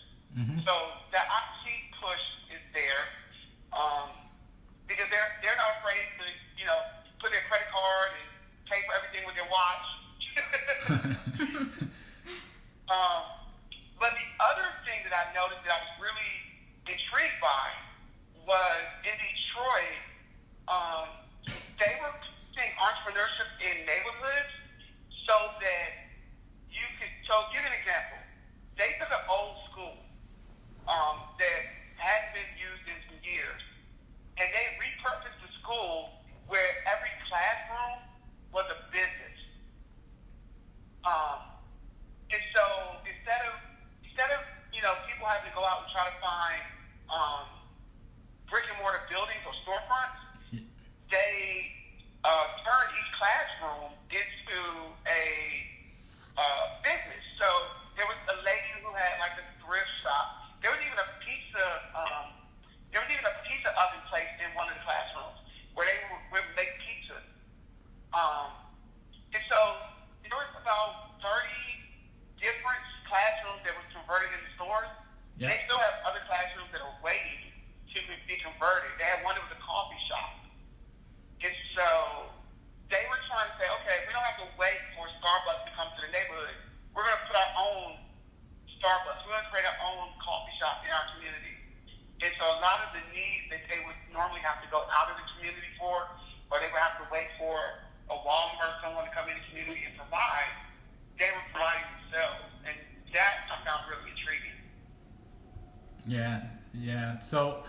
S3: So the IT push is there because they're not afraid to, put their credit card and pay for everything with their watch. But the other thing that I noticed that I was really intrigued by was in Detroit, they were seeing entrepreneurship in neighborhoods so that you could, so give an example. They took an old school that hadn't been used in some years, and they repurposed the school where every classroom was a business. And so instead of people having to go out and try to find brick and mortar buildings or storefronts, they turned each classroom into a business. So there was a lady who had like a thrift shop. There was even a pizza oven place in one of the classrooms where they would make pizza. And so there was about 30 different classrooms that were converted into stores. Yeah. They still have other classrooms that are waiting to be converted. They had one that was a coffee shop. And so they were trying to say, okay, we don't have to wait for Starbucks to come to the neighborhood. We're going to put our own Starbucks. We're going to create our own coffee shop in our community. And so a lot of the needs that they would normally have to go out of the community for, or they would have to wait for a Walmart or someone to come in the community and provide, they were providing themselves. And that I found really intriguing.
S1: Yeah. So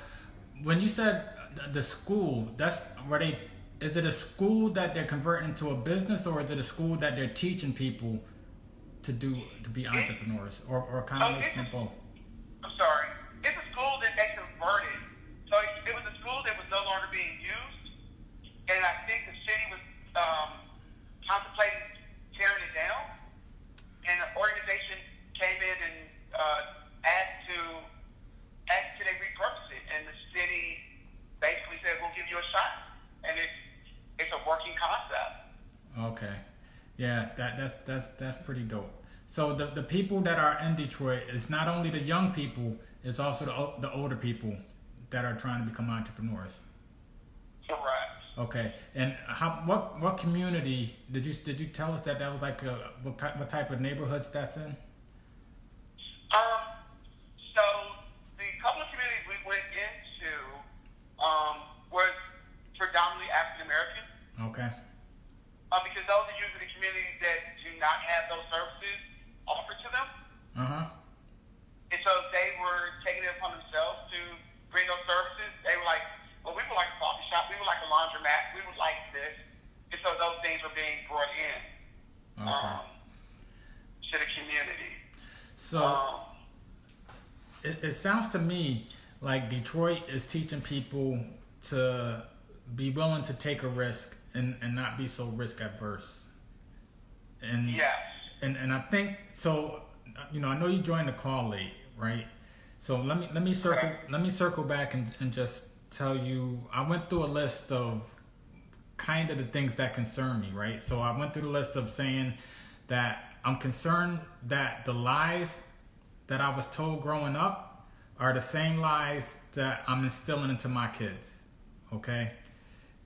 S1: when you said the school, that's where they, is it a school that they're converting into a business, or is it a school that they're teaching people to be entrepreneurs, or a combination of both?
S3: I'm sorry. It's a school that they converted. So it was a school that was no longer being used, and I think the city was contemplating tearing it down, and the organization came in and asked to they repurpose it, and the city basically said, we'll give you a shot, and it's a working concept.
S1: Okay. Yeah, that's pretty dope. So the people that are in Detroit, it's not only the young people, it's also the older people that are trying to become entrepreneurs.
S3: Correct.
S1: Okay. And what community did you tell us that was like what type of neighborhoods that's in?
S3: So the couple of communities we went into was predominantly African American.
S1: Okay.
S3: Because those are usually the communities that do not have those services offered to them. And so they were taking it upon themselves to bring those services. They were like, well, we would like a coffee shop. We would like a laundromat. We would like this. And so those things were being brought in to the community.
S1: So it sounds to me like Detroit is teaching people to be willing to take a risk and not be so risk adverse. And
S3: yes.
S1: and I think so. I know you joined the call late, right? So let me circle back and just tell you. I went through a list of kind of the things that concern me, right? So I went through the list of saying that I'm concerned that the lies that I was told growing up are the same lies that I'm instilling into my kids, okay?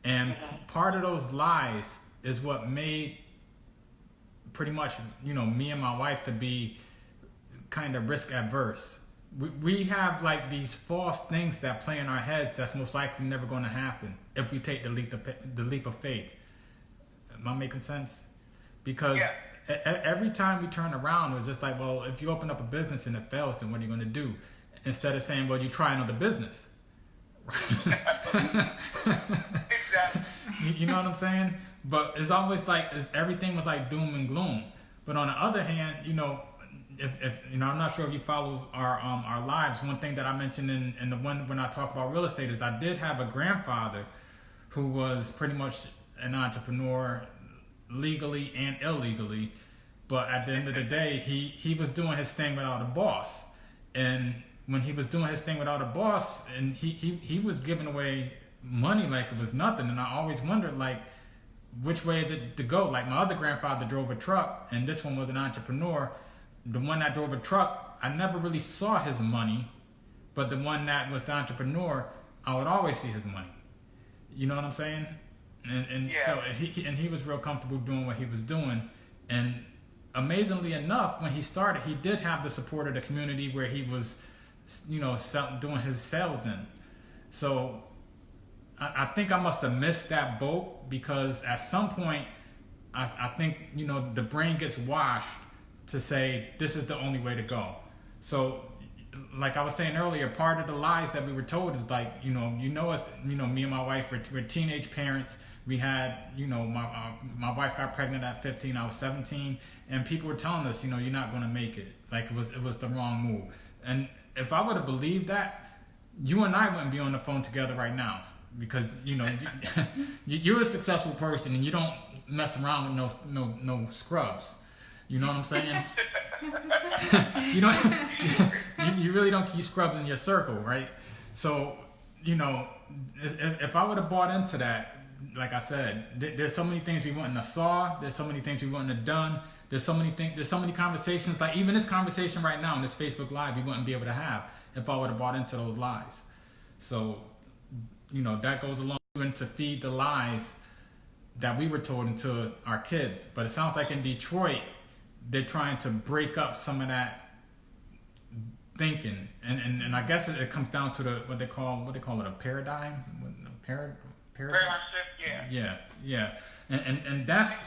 S1: And part of those lies is what made pretty much, me and my wife to be kind of risk adverse. We have like these false things that play in our heads that's most likely never going to happen if we take the leap of faith. Am I making sense? Because every time we turn around, it's just like, well, if you open up a business and it fails, then what are you going to do? Instead of saying, well, you try another business.
S3: Exactly.
S1: You know what I'm saying? But it's always like everything was like doom and gloom. But on the other hand, if I'm not sure if you follow our lives. One thing that I mentioned in the one when I talk about real estate is I did have a grandfather who was pretty much an entrepreneur, legally and illegally. But at the end of the day, he was doing his thing without a boss. And when he was doing his thing without a boss, and he was giving away money like it was nothing. And I always wondered, like, which way is it to go? Like, my other grandfather drove a truck, and this one was an entrepreneur. The one that drove a truck, I never really saw his money, but the one that was the entrepreneur, I would always see his money. You know what I'm saying? And so he was real comfortable doing what he was doing. And amazingly enough, when he started, he did have the support of the community where he was, doing his sales in. So I think I must have missed that boat, because at some point, I think, the brain gets washed to say this is the only way to go. So, like I was saying earlier, part of the lies that we were told is like, us, me and my wife were teenage parents. We had, my wife got pregnant at 15, I was 17, and people were telling us, you're not going to make it. Like it was the wrong move. And if I would have believed that, you and I wouldn't be on the phone together right now, because you're a successful person and you don't mess around with no scrubs. You know what I'm saying? You really don't keep scrubs in your circle, right? So, if I would have bought into that, like I said, there's so many things we wouldn't have saw. There's so many things we wouldn't have done. There's so many conversations, like even this conversation right now in this Facebook Live, we wouldn't be able to have if I would have bought into those lies. So, that goes along to feed the lies that we were told into our kids. But it sounds like in Detroit, they're trying to break up some of that thinking, and I guess it comes down to what they call it, a paradigm, paradigm shift. Yeah, and that's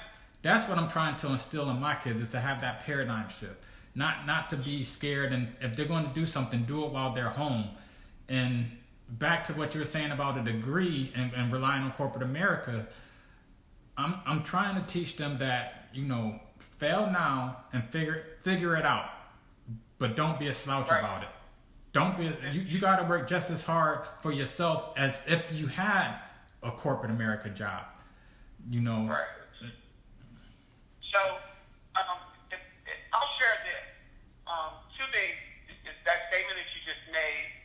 S1: what I'm trying to instill in my kids, is to have that paradigm shift, not to be scared, and if they're going to do something, do it while they're home. And back to what you were saying about a degree and relying on corporate America, I'm trying to teach them that, fail now and figure it out, but don't be a slouch about it. Don't be. You got to work just as hard for yourself as if you had a corporate America job.
S3: Right. So, I'll share this. Two things. That statement that you just made.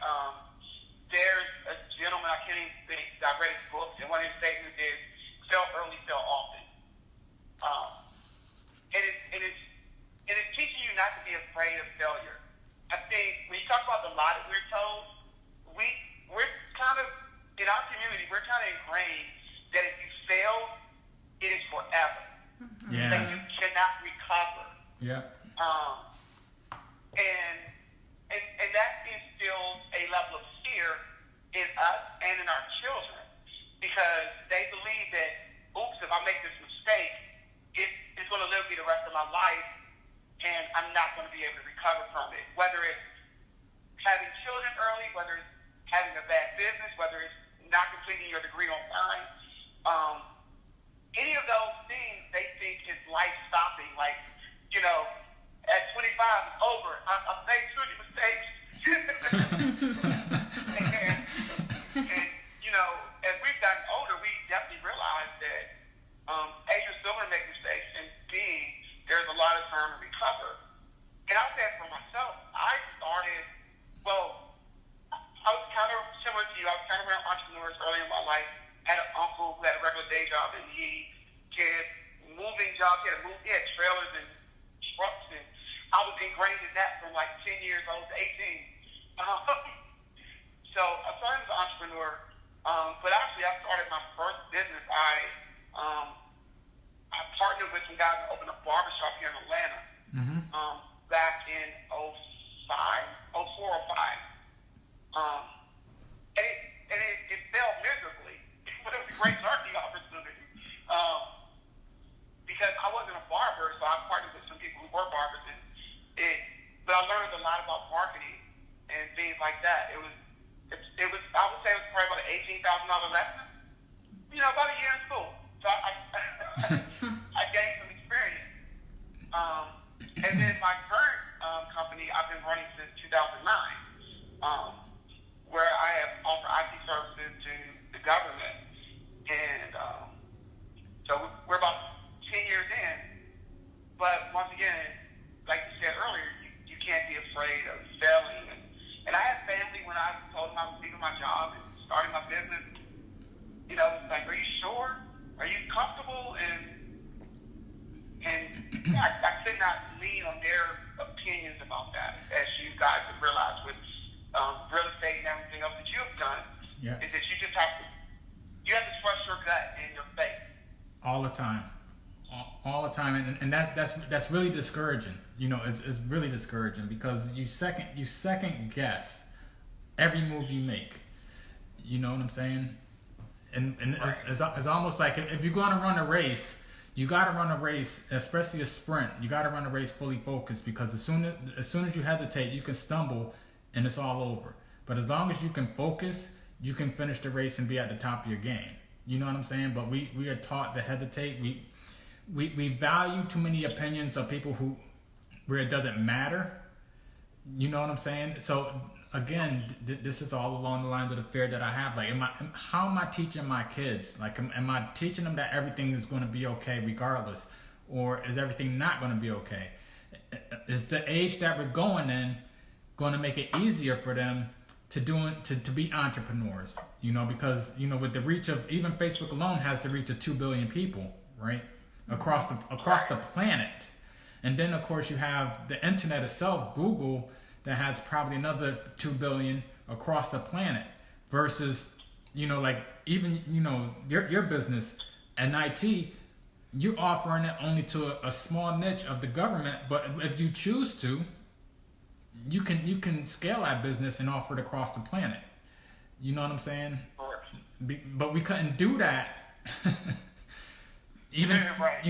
S3: There's a gentleman, I can't even think. I read his book, and one of his statements is, "Fail early, fail often." And it's teaching you not to be afraid of failure. I think when you talk about the lie that we're told, we're kind of, in our community, we're kind of ingrained that if you fail, it is forever.
S1: Yeah.
S3: That you cannot recover.
S1: Yeah.
S3: And that instills a level of fear in us and in our children, because they believe that, oops, if I make this mistake, it's going to live me the rest of my life, and I'm not going to be able to recover from it. Whether it's having children early, whether it's having a bad business, whether it's not completing your degree on time, any of those things they think is life-stopping. Like, at 25, it's over. I've made too many mistakes. and, as we've gotten older, we definitely realize that A, you're still going to make mistakes, and B, there's a lot of term And I'll say it for myself. I started, well, I was kind of similar to you. I was kind of around entrepreneurs early in my life. Had an uncle who had a regular day job, and he did moving jobs. He had trailers and trucks, and I was ingrained in that from like 10 years old to 18. So I started as an entrepreneur, but actually I started my first business. I partnered with some guys to open a barbershop here in Atlanta back in 04 or 05. And it failed miserably, but it was a great learning opportunity. Because I wasn't a barber, so I partnered with some people who were barbers, but I learned a lot about marketing and things like that. It was I would say it was probably about an $18,000 lesson. About a year in school. So I gained some experience. And then my current company I've been running since 2009, where I have offered IT services to the government, and so we're about 10 years in. But once again, like you said earlier, you can't be afraid of failing. And I had family when I told them I was leaving my job and starting my business. It's like, are you sure? Are you comfortable? And I could not lean on their opinions about that, as you guys have realized with real estate and everything else that you have done.
S1: Yeah.
S3: Is that you just have to trust your gut and your faith.
S1: All the time. All the time, and that's really discouraging. It's really discouraging because you second guess every move you make. You know what I'm saying? And
S3: Right.
S1: it's almost like if you're going to run a race, you got to run a race, especially a sprint. You got to run a race fully focused, because as soon as you hesitate, you can stumble and it's all over. But as long as you can focus, you can finish the race and be at the top of your game. You know what I'm saying? But we are taught to hesitate. We value too many opinions of people where it doesn't matter. You know what I'm saying? So again, this is all along the lines of the fear that I have. Like, how am I teaching my kids? Like, am I teaching them that everything is going to be okay regardless, or is everything not going to be okay? Is the age that we're going in going to make it easier for them to be entrepreneurs? Because with the reach of, even Facebook alone has the reach of 2 billion people, right? Across the planet. And then of course you have the internet itself, Google, that has probably another 2 billion across the planet, versus like even your business and IT, you're offering it only to a small niche of the government. But if you choose to, you can scale that business and offer it across the planet. You know what I'm saying? But we couldn't do that even,
S3: Right.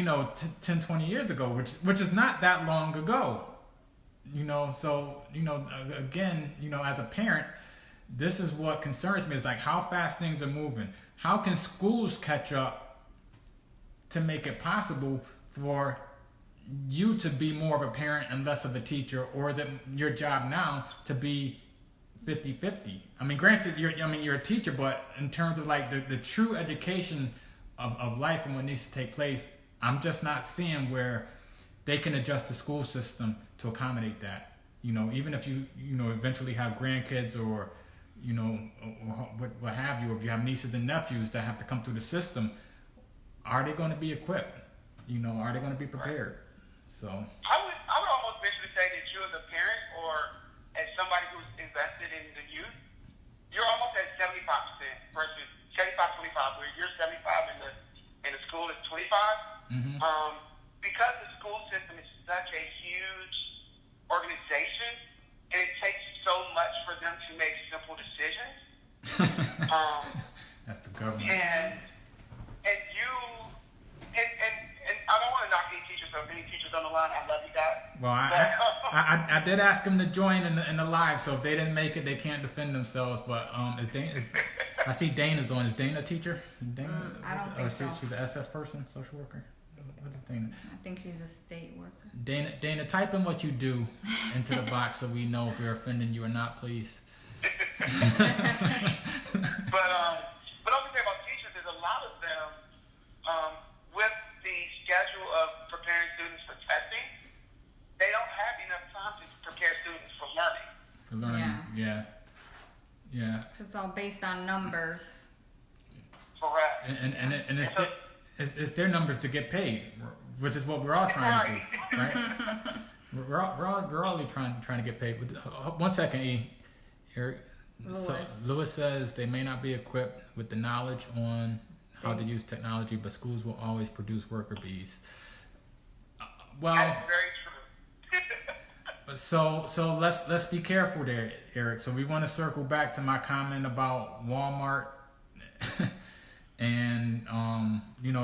S1: 10, 20 years ago, which is not that long ago. So, again, as a parent, this is what concerns me, is like how fast things are moving. How can schools catch up to make it possible for you to be more of a parent and less of a teacher, or that your job now to be 50-50? I mean, granted, you're a teacher, but in terms of like the true education of life and what needs to take place, I'm just not seeing where they can adjust the school system to accommodate that. Even if you eventually have grandkids, or what have you, or if you have nieces and nephews that have to come through the system, are they going to be equipped? Are they going to be prepared? So
S3: I would almost venture to say that you, as a parent or as somebody who's invested in the youth, you're almost at 75% versus 75-25, where you're 75 and the school is 25.
S1: Mm-hmm.
S3: Because the school system is such a huge organization, and it takes so much for them to make simple decisions.
S1: That's the government.
S3: And I don't want to knock any teachers, so if any teachers on the line, I love you guys.
S1: Well, I did ask them to join in the live, so if they didn't make it, they can't defend themselves. But I see Dana's on. Is Dana a teacher? Dana,
S2: I don't think so.
S1: She's the SS person, social worker. What's the thing?
S2: I think she's a state worker.
S1: Dana, type in what you do into the box so we know if we're offending you or not, please.
S3: But what I would say about teachers is a lot of them, with the schedule of preparing students for testing, they don't have enough time
S1: Yeah. Yeah.
S2: It's all based on numbers.
S3: Correct.
S1: And it's their numbers to get paid, which is what we're all trying to do, right? we're all trying to get paid. One second, E. Eric. So Lewis says they may not be equipped with the knowledge on how to use technology, but schools will always produce worker bees. Well,
S3: that's very true.
S1: so let's be careful there, Eric. So we want to circle back to my comment about Walmart and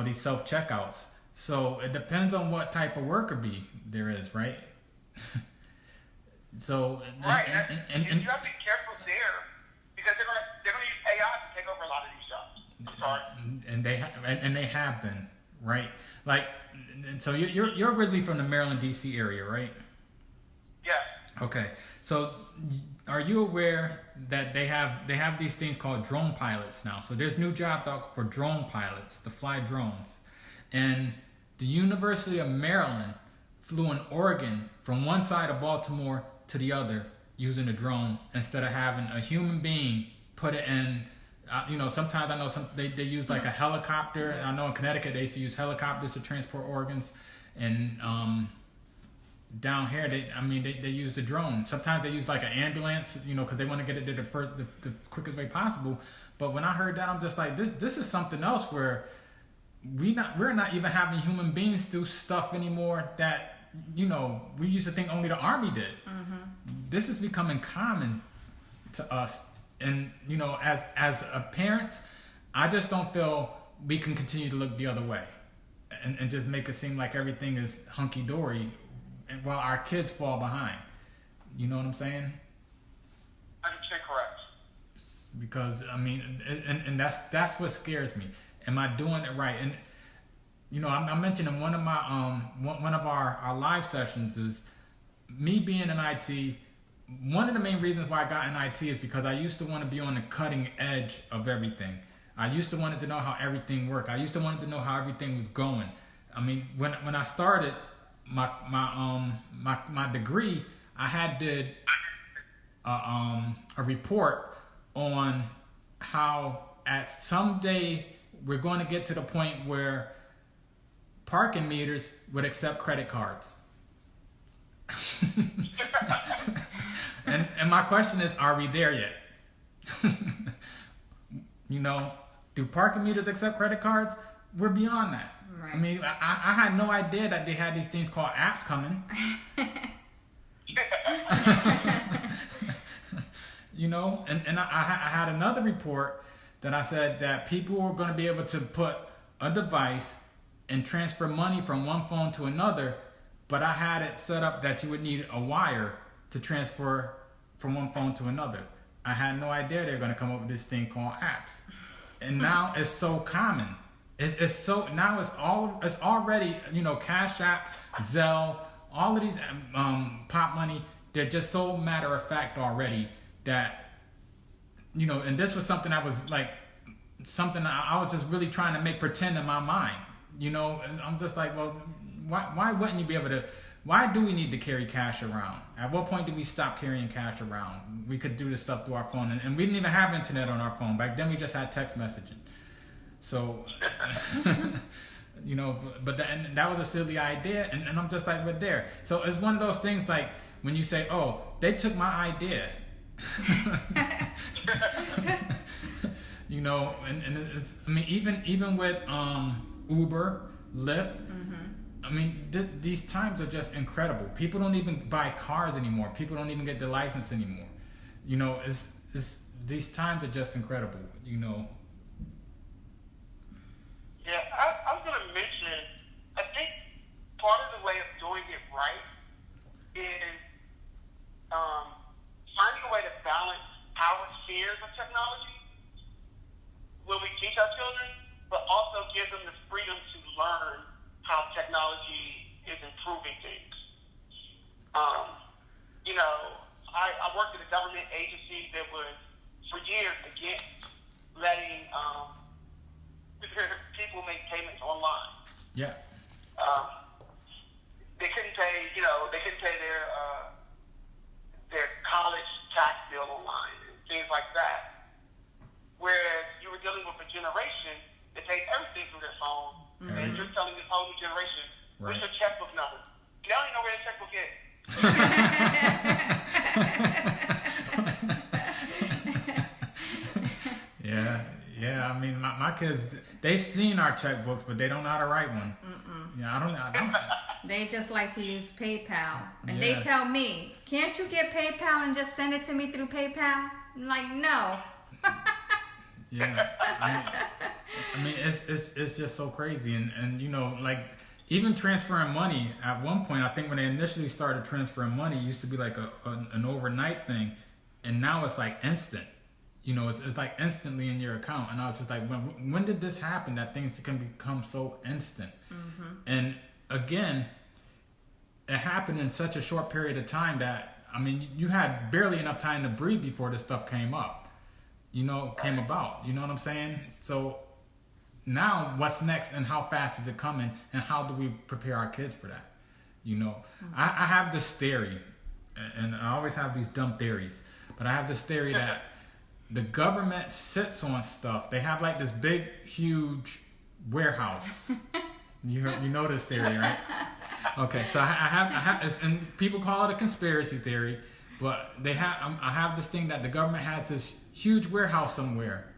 S1: these self checkouts. So it depends on what type of worker bee there is, right? So
S3: right, and you have to be careful there because they're gonna use AI to take over a lot of these jobs. I'm sorry.
S1: And they have been, right? Like, so you're originally from the Maryland D.C. area, right?
S3: Yeah.
S1: Okay. So are you aware that they have these things called drone pilots now? So there's new jobs out for drone pilots to fly drones, and the University of Maryland flew an organ from one side of Baltimore to the other using a drone instead of having a human being put it in. Sometimes I know they use like a helicopter. I know in Connecticut they used to use helicopters to transport organs, and down here they use the drone. Sometimes they use like an ambulance, because they want to get it to the quickest way possible. But when I heard that, I'm just like, this is something else where we're not even having human beings do stuff anymore that we used to think only the Army did. Mm-hmm. This is becoming common to us, and as parents, I just don't feel we can continue to look the other way and just make it seem like everything is hunky dory, and while our kids fall behind. You know what I'm saying?
S3: 100% correct.
S1: Because and that's what scares me. Am I doing it right? And I mentioned in one of my one of our live sessions is me being in IT. One of the main reasons why I got in IT is because I used to want to be on the cutting edge of everything. I used to wanted to know how everything worked. I used to wanted to know how everything was going. I mean, when I started my degree, I had did a report on how at some day we're going to get to the point where parking meters would accept credit cards. and my question is, are we there yet? Do parking meters accept credit cards? We're beyond that. Right. I mean, I had no idea that they had these things called apps coming. And I had another report that I said that people were going to be able to put a device and transfer money from one phone to another, but I had it set up that you would need a wire to transfer from one phone to another. I had no idea they were going to come up with this thing called apps, and now it's so common. It's so now it's already Cash App, Zelle, all of these Pop Money. They're just so matter of fact already that and this was something I was like something I was just really trying to make pretend in my mind. I'm just like, well, why wouldn't you be able to? Why do we need to carry cash around? At what point did we stop carrying cash around? We could do this stuff through our phone, and we didn't even have internet on our phone. Back then, we just had text messaging. So, but that was a silly idea, and I'm just like, we're there. So it's one of those things like when you say, oh, they took my idea. And it's, even with Uber, Lyft, these times are just incredible. People don't even buy cars anymore. People don't even get their license anymore. It's these times are just incredible.
S3: Yeah, I was going to mention, I think part of the way of doing it right is finding a way to balance our fears of technology when we teach our children, but also give them the freedom to learn how technology is improving things. I worked at a government agency that was, for years, against letting people make payments online.
S1: Yeah.
S3: They couldn't pay, their college tax bill online.
S1: Yeah. I mean, my kids, they've seen our checkbooks, but they don't know how to write one. Yeah, I don't.
S2: They just like to use PayPal. And
S1: Yeah.
S2: they tell me, can't you get PayPal and just send it to me through PayPal? I'm like, no.
S1: Yeah, I mean, it's just so crazy, and you know, like even transferring money. At one point, I think when they initially started transferring money, it used to be like an overnight thing, and now it's like instant. You know, it's like instantly in your account, and I was just like, when did this happen that things can become so instant? And again, it happened in such a short period of time that, I mean, you had barely enough time to breathe before this stuff came about. You know what I'm saying? So now what's next, and how fast is it coming, and how do we prepare our kids for that? You know, I have this theory, and I always have these dumb theories, but I have this theory that the government sits on stuff. They have like this big, huge warehouse. You know this theory, right? Okay, so I have, and people call it a conspiracy theory, but I have this thing that the government has this huge warehouse somewhere,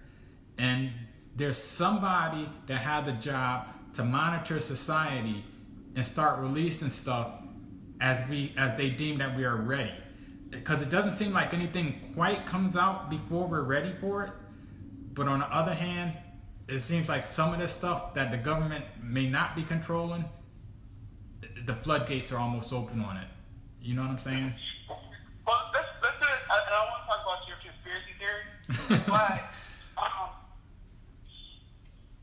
S1: and there's somebody that had the job to monitor society and start releasing stuff as they deem that we are ready. Because it doesn't seem like anything quite comes out before we're ready for it. But on the other hand, it seems like some of this stuff that the government may not be controlling, the floodgates are almost open on it. You know what I'm saying?
S3: Well, let's do it. I don't want to talk about your conspiracy theory, but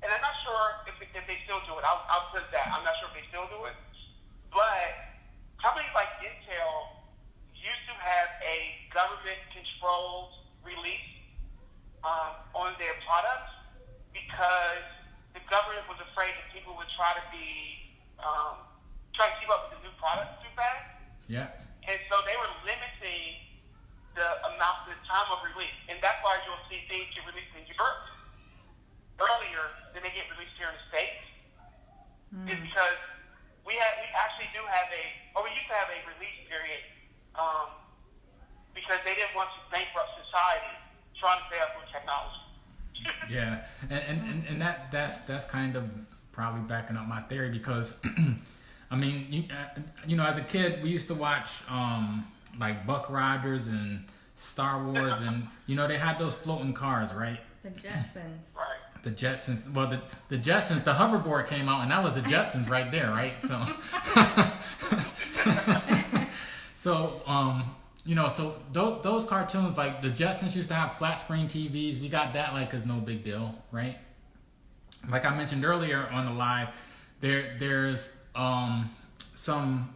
S3: and I'm not sure if they still do it. I'll put that. I'm not sure if they still do it, but companies like Intel used to have a government-controlled release on their products because the government was afraid that people would try to keep up with the new products too fast.
S1: Yeah.
S3: And so they were limiting the time of release, and that's why you'll see things get released in Europe earlier than they get released here in the States. Is because we actually do have we used to have a release period. Because they didn't want to bankrupt society trying to stay up with technology.
S1: Yeah, and that's kind of probably backing up my theory, because I mean, you know, as a kid we used to watch like Buck Rogers and Star Wars, and you know they had those floating cars, right?
S2: The Jetsons.
S3: Right.
S1: The Jetsons. Well, the Jetsons, the hoverboard came out, and that was the Jetsons right there, right? So, you know, so those cartoons, like the Jetsons used to have flat screen TVs. We got that like as no big deal, right? Like I mentioned earlier on the live, there's some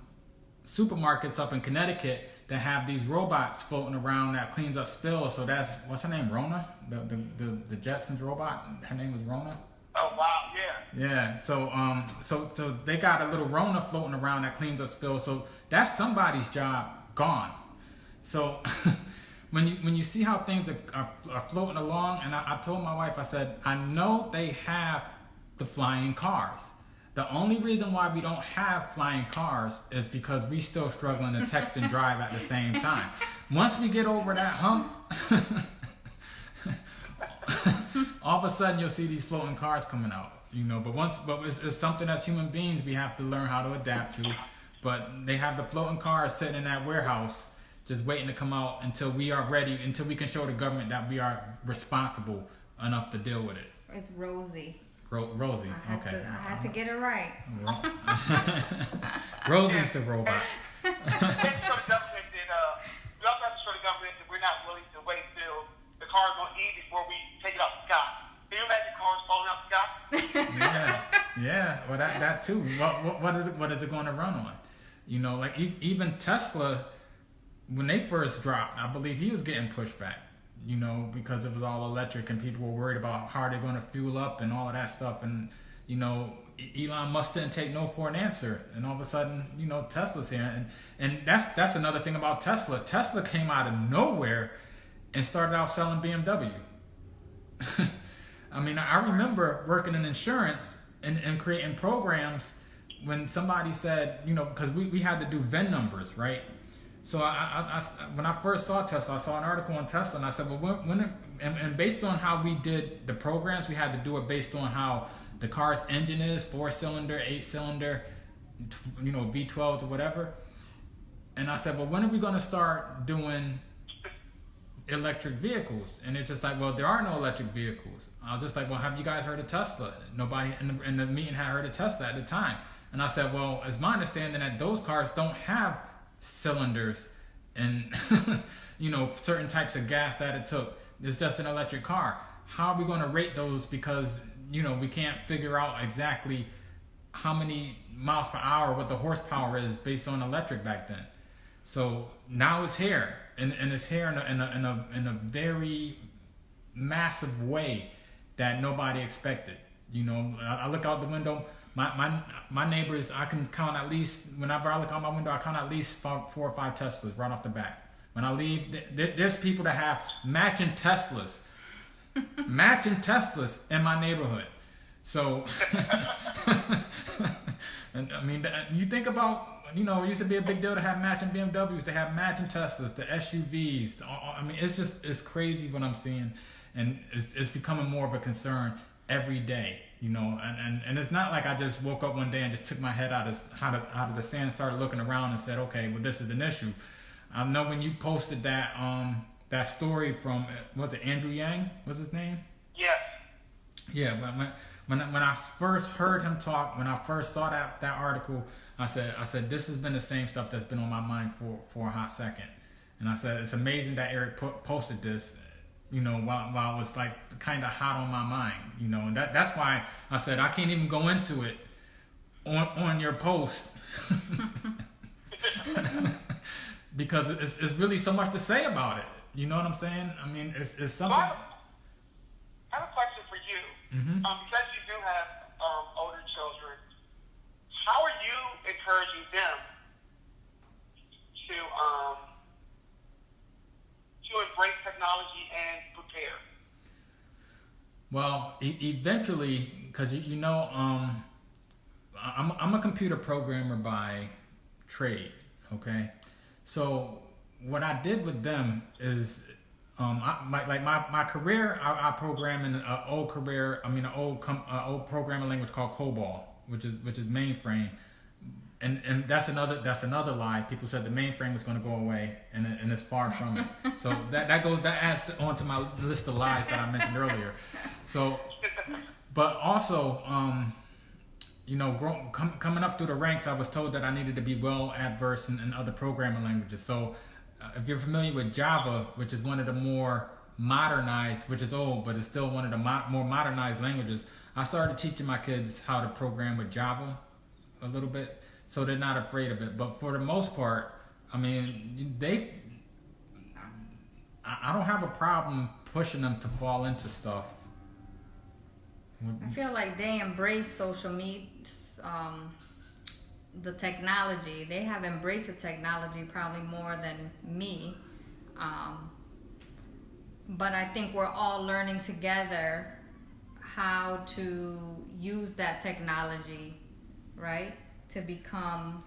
S1: supermarkets up in Connecticut that have these robots floating around that cleans up spills. So that's, what's her name, Rona? The Jetsons robot. Her name was Rona.
S3: Oh wow, yeah.
S1: Yeah. So they got a little Rona floating around that cleans up spills. So that's somebody's job gone. So when you see how things are floating along, and I told my wife, I said, I know they have the flying cars. The only reason why we don't have flying cars is because we still struggling to text and drive at the same time. Once we get over that hump, all of a sudden you'll see these floating cars coming out, you know. But it's something as human beings we have to learn how to adapt to. But they have the floating cars sitting in that warehouse, just waiting to come out until we are ready, until we can show the government that we are responsible enough to deal with it.
S2: It's Rosie.
S1: Rosie, okay.
S2: I had to get it right.
S1: Rosie's the robot.
S3: We also have to show the government that we're not willing to wait till the car's going to eat before we take it off the sky. Can you imagine cars falling out the sky?
S1: Yeah. Well, that too. What is it going to run on? You know, like even Tesla, when they first dropped, I believe he was getting pushback. You know, because it was all electric, and people were worried about how they're going to fuel up and all of that stuff. And you know, Elon Musk didn't take no for an answer, and all of a sudden, you know, Tesla's here, and that's another thing about Tesla. Tesla came out of nowhere and started out selling BMW. I mean, I remember working in insurance and creating programs when somebody said, you know, because we had to do VIN numbers, right? So when I first saw Tesla, I saw an article on Tesla, and I said, well, and based on how we did the programs, we had to do it based on how the car's engine is, 4-cylinder, 8-cylinder, V12s or whatever. And I said, well, when are we going to start doing electric vehicles? And it's just like, well, there are no electric vehicles. I was just like, well, have you guys heard of Tesla? Nobody in the meeting had heard of Tesla at the time. And I said, well, it's my understanding that those cars don't have cylinders and certain types of gas that it took. It's just an electric car. How are we going to rate those? Because we can't figure out exactly how many miles per hour, what the horsepower is based on electric back then. So now it's here, and it's here in a very massive way that nobody expected. I look out the window. My neighbors, I can count at least, whenever I look out my window, I count at least 4 or 5 Teslas right off the bat. When I leave, there's people that have matching Teslas in my neighborhood. So, and I mean, you think about, it used to be a big deal to have matching BMWs, to have matching Teslas, the SUVs. I mean, it's crazy what I'm seeing, and it's becoming more of a concern every day. And it's not like I just woke up one day and just took my head out of the sand and started looking around and said, okay, well, this is an issue. I know when you posted that story from, was it Andrew Yang? What's his name?
S3: Yeah.
S1: Yeah, but when I first heard him talk, when I first saw that article, I said this has been the same stuff that's been on my mind for a hot second. And I said, it's amazing that Eric posted this, while it was like kind of hot on my mind, and that's why I said I can't even go into it on your post because it's really so much to say about it. You know what I'm saying? I mean, it's something.
S3: Well, I have a question for you.
S1: Mm-hmm.
S3: Because you do have older children, how are you encouraging them to embrace technology and prepare?
S1: Well, eventually, because I'm a computer programmer by trade. Okay, so what I did with them is, my career, I program in an old programming language called COBOL, which is mainframe. And that's another lie. People said the mainframe was going to go away, and it's far from it. So that adds on to my list of lies that I mentioned earlier. So, but also, coming up through the ranks, I was told that I needed to be well adversed in other programming languages. So, if you're familiar with Java, which is one of the more modernized, which is old, but it's still one of the more modernized languages, I started teaching my kids how to program with Java a little bit. So they're not afraid of it. But for the most part, I mean, I don't have a problem pushing them to fall into stuff.
S2: I feel like they embrace social media, the technology. They have embraced the technology probably more than me. But I think we're all learning together how to use that technology, right? To become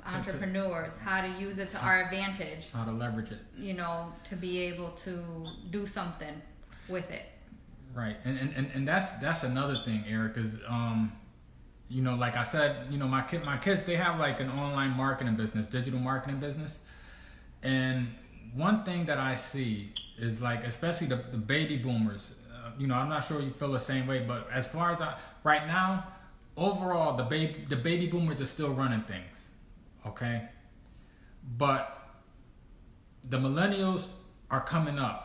S2: entrepreneurs, how to use it to our advantage.
S1: How to leverage it.
S2: To be able to do something with it.
S1: Right, and that's another thing, Eric, is like I said, my kids, they have like an online marketing business, digital marketing business, and one thing that I see is like, especially the baby boomers, I'm not sure you feel the same way, but as far as right now, overall, the baby boomers are still running things, okay? But the millennials are coming up.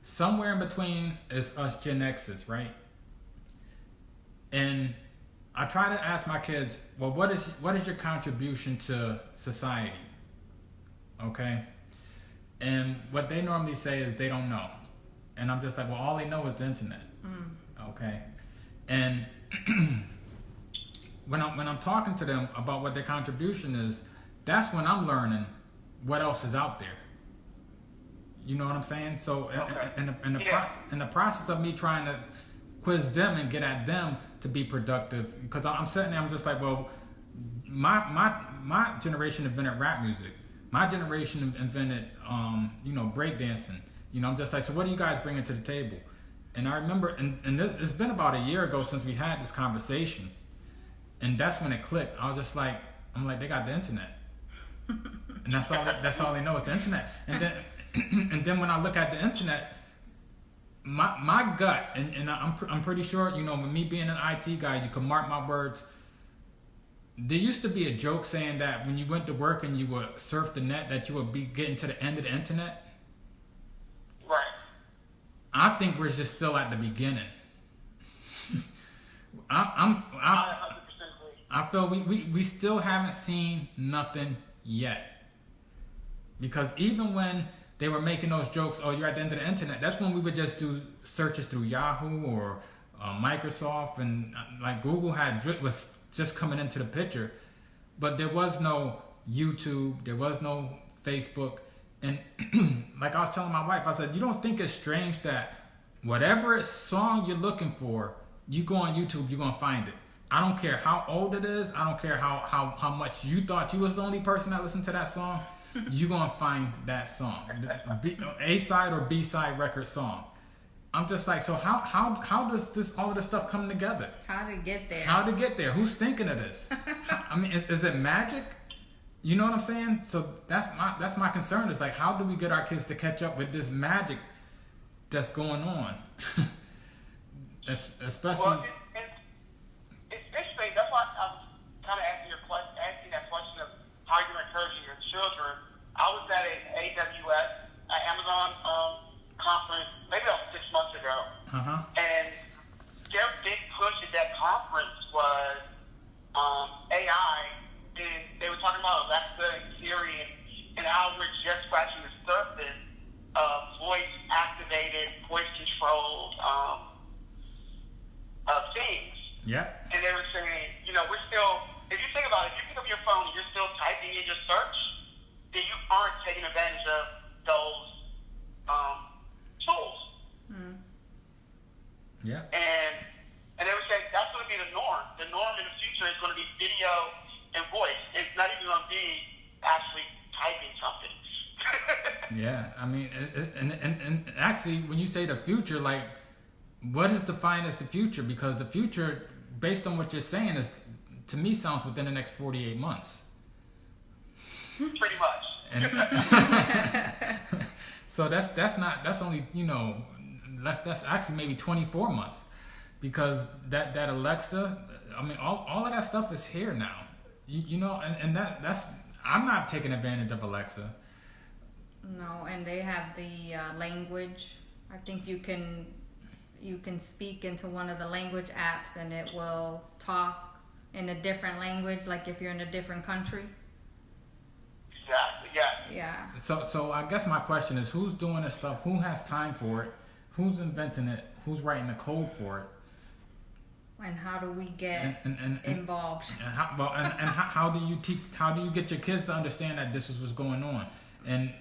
S1: Somewhere in between is us Gen X's, right? And I try to ask my kids, well, what is your contribution to society? Okay? And what they normally say is they don't know. And I'm just like, well, all they know is the internet. Okay? And when I'm talking to them about what their contribution is, that's when I'm learning what else is out there. You know what I'm saying? So in the process of me trying to quiz them and get at them to be productive, because I'm sitting there, I'm just like, well, my generation invented rap music, My generation invented, breakdancing. I'm just like, so what do you guys bring to the table? And I remember, and it's been about a year ago since we had this conversation, and that's when it clicked. I was just like, they got the internet, and that's all they know is the internet. And then, and then when I look at the internet, my gut, and I'm pretty sure, with me being an IT guy, you can mark my words. There used to be a joke saying that when you went to work and you would surf the net, that you would be getting to the end of the internet.
S3: Right.
S1: I think we're just still at the beginning. I feel we still haven't seen nothing yet. Because even when they were making those jokes, oh, you're at the end of the internet, that's when we would just do searches through Yahoo or Microsoft, and like Google was just coming into the picture. But there was no YouTube, there was no Facebook. And like I was telling my wife, I said, you don't think it's strange that whatever song you're looking for, you go on YouTube, you're going to find it. I don't care how old it is. I don't care how much you thought you was the only person that listened to that song. You're going to find that song. A-side or B-side record song. I'm just like, so how does all of this stuff come together?
S2: How to get there?
S1: How to get there? Who's thinking of this? I mean, is it magic? You know what I'm saying? So that's my concern. Is like, how do we get our kids to catch up with this magic that's going on? Especially.
S3: Well, it's interesting. That's why I'm kind of asking that question of how you're encouraging your children. I was at an AWS, an Amazon conference, maybe about 6 months ago, and their big push at that conference was AI. And they were talking about Alexa and Siri and how we're just scratching the surface of voice-activated, voice-controlled things.
S1: Yeah.
S3: And they were saying, we're still, if you think about it, if you pick up your phone and you're still typing in your search, then you aren't taking advantage of those tools.
S2: Mm.
S1: Yeah.
S3: And they were saying that's going to be the norm. The norm in the future is going to be video and voice. It's not even going to be actually typing something.
S1: Yeah, I mean, and actually, when you say the future, like, what is defined as the future? Because the future, based on what you're saying, is, to me, sounds within the next 48 months.
S3: Pretty much.
S1: And so that's only, that's actually maybe 24 months, because that Alexa, I mean, all of that stuff is here now. And that's I'm not taking advantage of Alexa.
S2: No, and they have the language. I think you can speak into one of the language apps and it will talk in a different language, like if you're in a different country.
S3: Exactly. Yeah.
S2: Yeah.
S1: So I guess my question is, who's doing this stuff? Who has time for it? Who's inventing it? Who's writing the code for it?
S2: And how do we get involved?
S1: How do you teach? How do you get your kids to understand that this is what's going on? And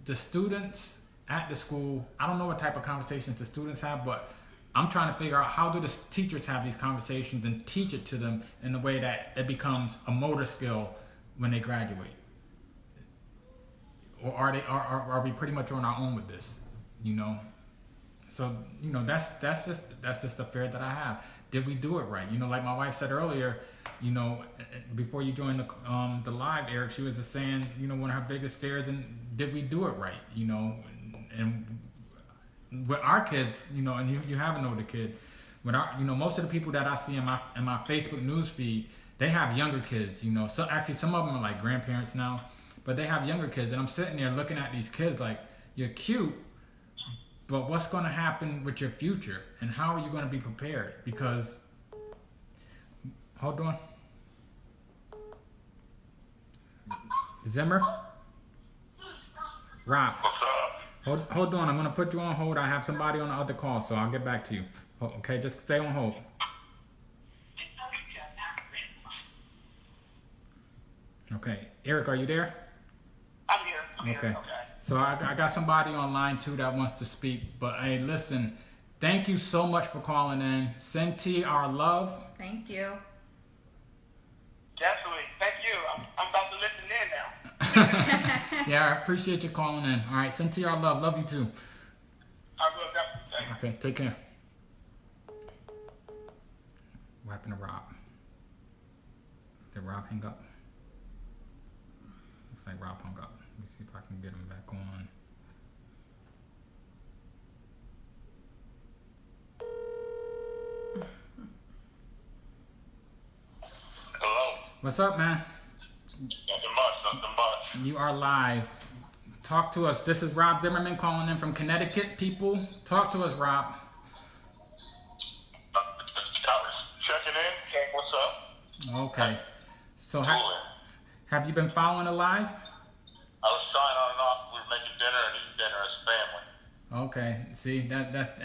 S1: the students at the school, I don't know what type of conversations the students have, but I'm trying to figure out, how do the teachers have these conversations and teach it to them in a way that it becomes a motor skill when they graduate? Or are we pretty much on our own with this? So that's just the fear that I have. Did we do it right? Like my wife said earlier, before you joined the live, Eric, she was just saying, one of her biggest fears, and did we do it right? And with our kids, and you have an older kid, with our, most of the people that I see in my Facebook news feed, they have younger kids. So actually, some of them are like grandparents now, but they have younger kids, and I'm sitting there looking at these kids like, you're cute, but what's going to happen with your future, and how are you going to be prepared? Because, hold on. Zimmer? Rob. Hold on. I'm going to put you on hold. I have somebody on the other call, so I'll get back to you. Okay, just stay on hold. Okay. Eric, are you there?
S3: I'm here.
S1: Okay. So I got somebody online too that wants to speak. But hey, listen, thank you so much for calling in. Send T our love.
S2: Thank you.
S3: Definitely. Thank you. I'm about to listen
S1: Yeah, I appreciate you calling in. All right, send to y'all love. Love you too.
S3: I will definitely.
S1: Okay, take care. What happened to Rob? Did Rob hang up? Looks like Rob hung up. Let me see if I can get him back on.
S4: Hello.
S1: What's up, man?
S4: Nothing much.
S1: You are live. Talk to us. This is Rob Zimmerman calling in from Connecticut. People, talk to us, Rob.
S4: I was checking in. Hey, what's up?
S1: Okay. So
S4: Cool.
S1: have you been following it live?
S4: I was trying on and off. We were making dinner and eating dinner as family.
S1: Okay. See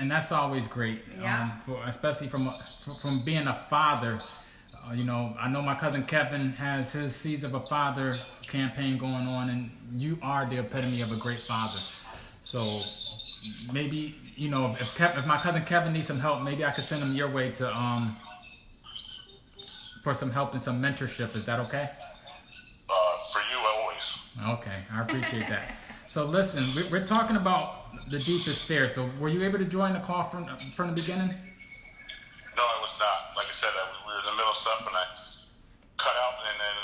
S1: that's always great.
S2: Yeah.
S1: Especially from being a father. You know, I know my cousin Kevin has his Seeds of a Father campaign going on, and you are the epitome of a great father. So maybe, you know, if my cousin Kevin needs some help, maybe I could send him your way to for some help and some mentorship. Is that okay?
S4: For you, always.
S1: Okay, I appreciate that. So listen, we're talking about the deepest fear. So were you able to join the call from the beginning?
S4: No, I was not. Like I said, we were in the middle of stuff, and I cut out and then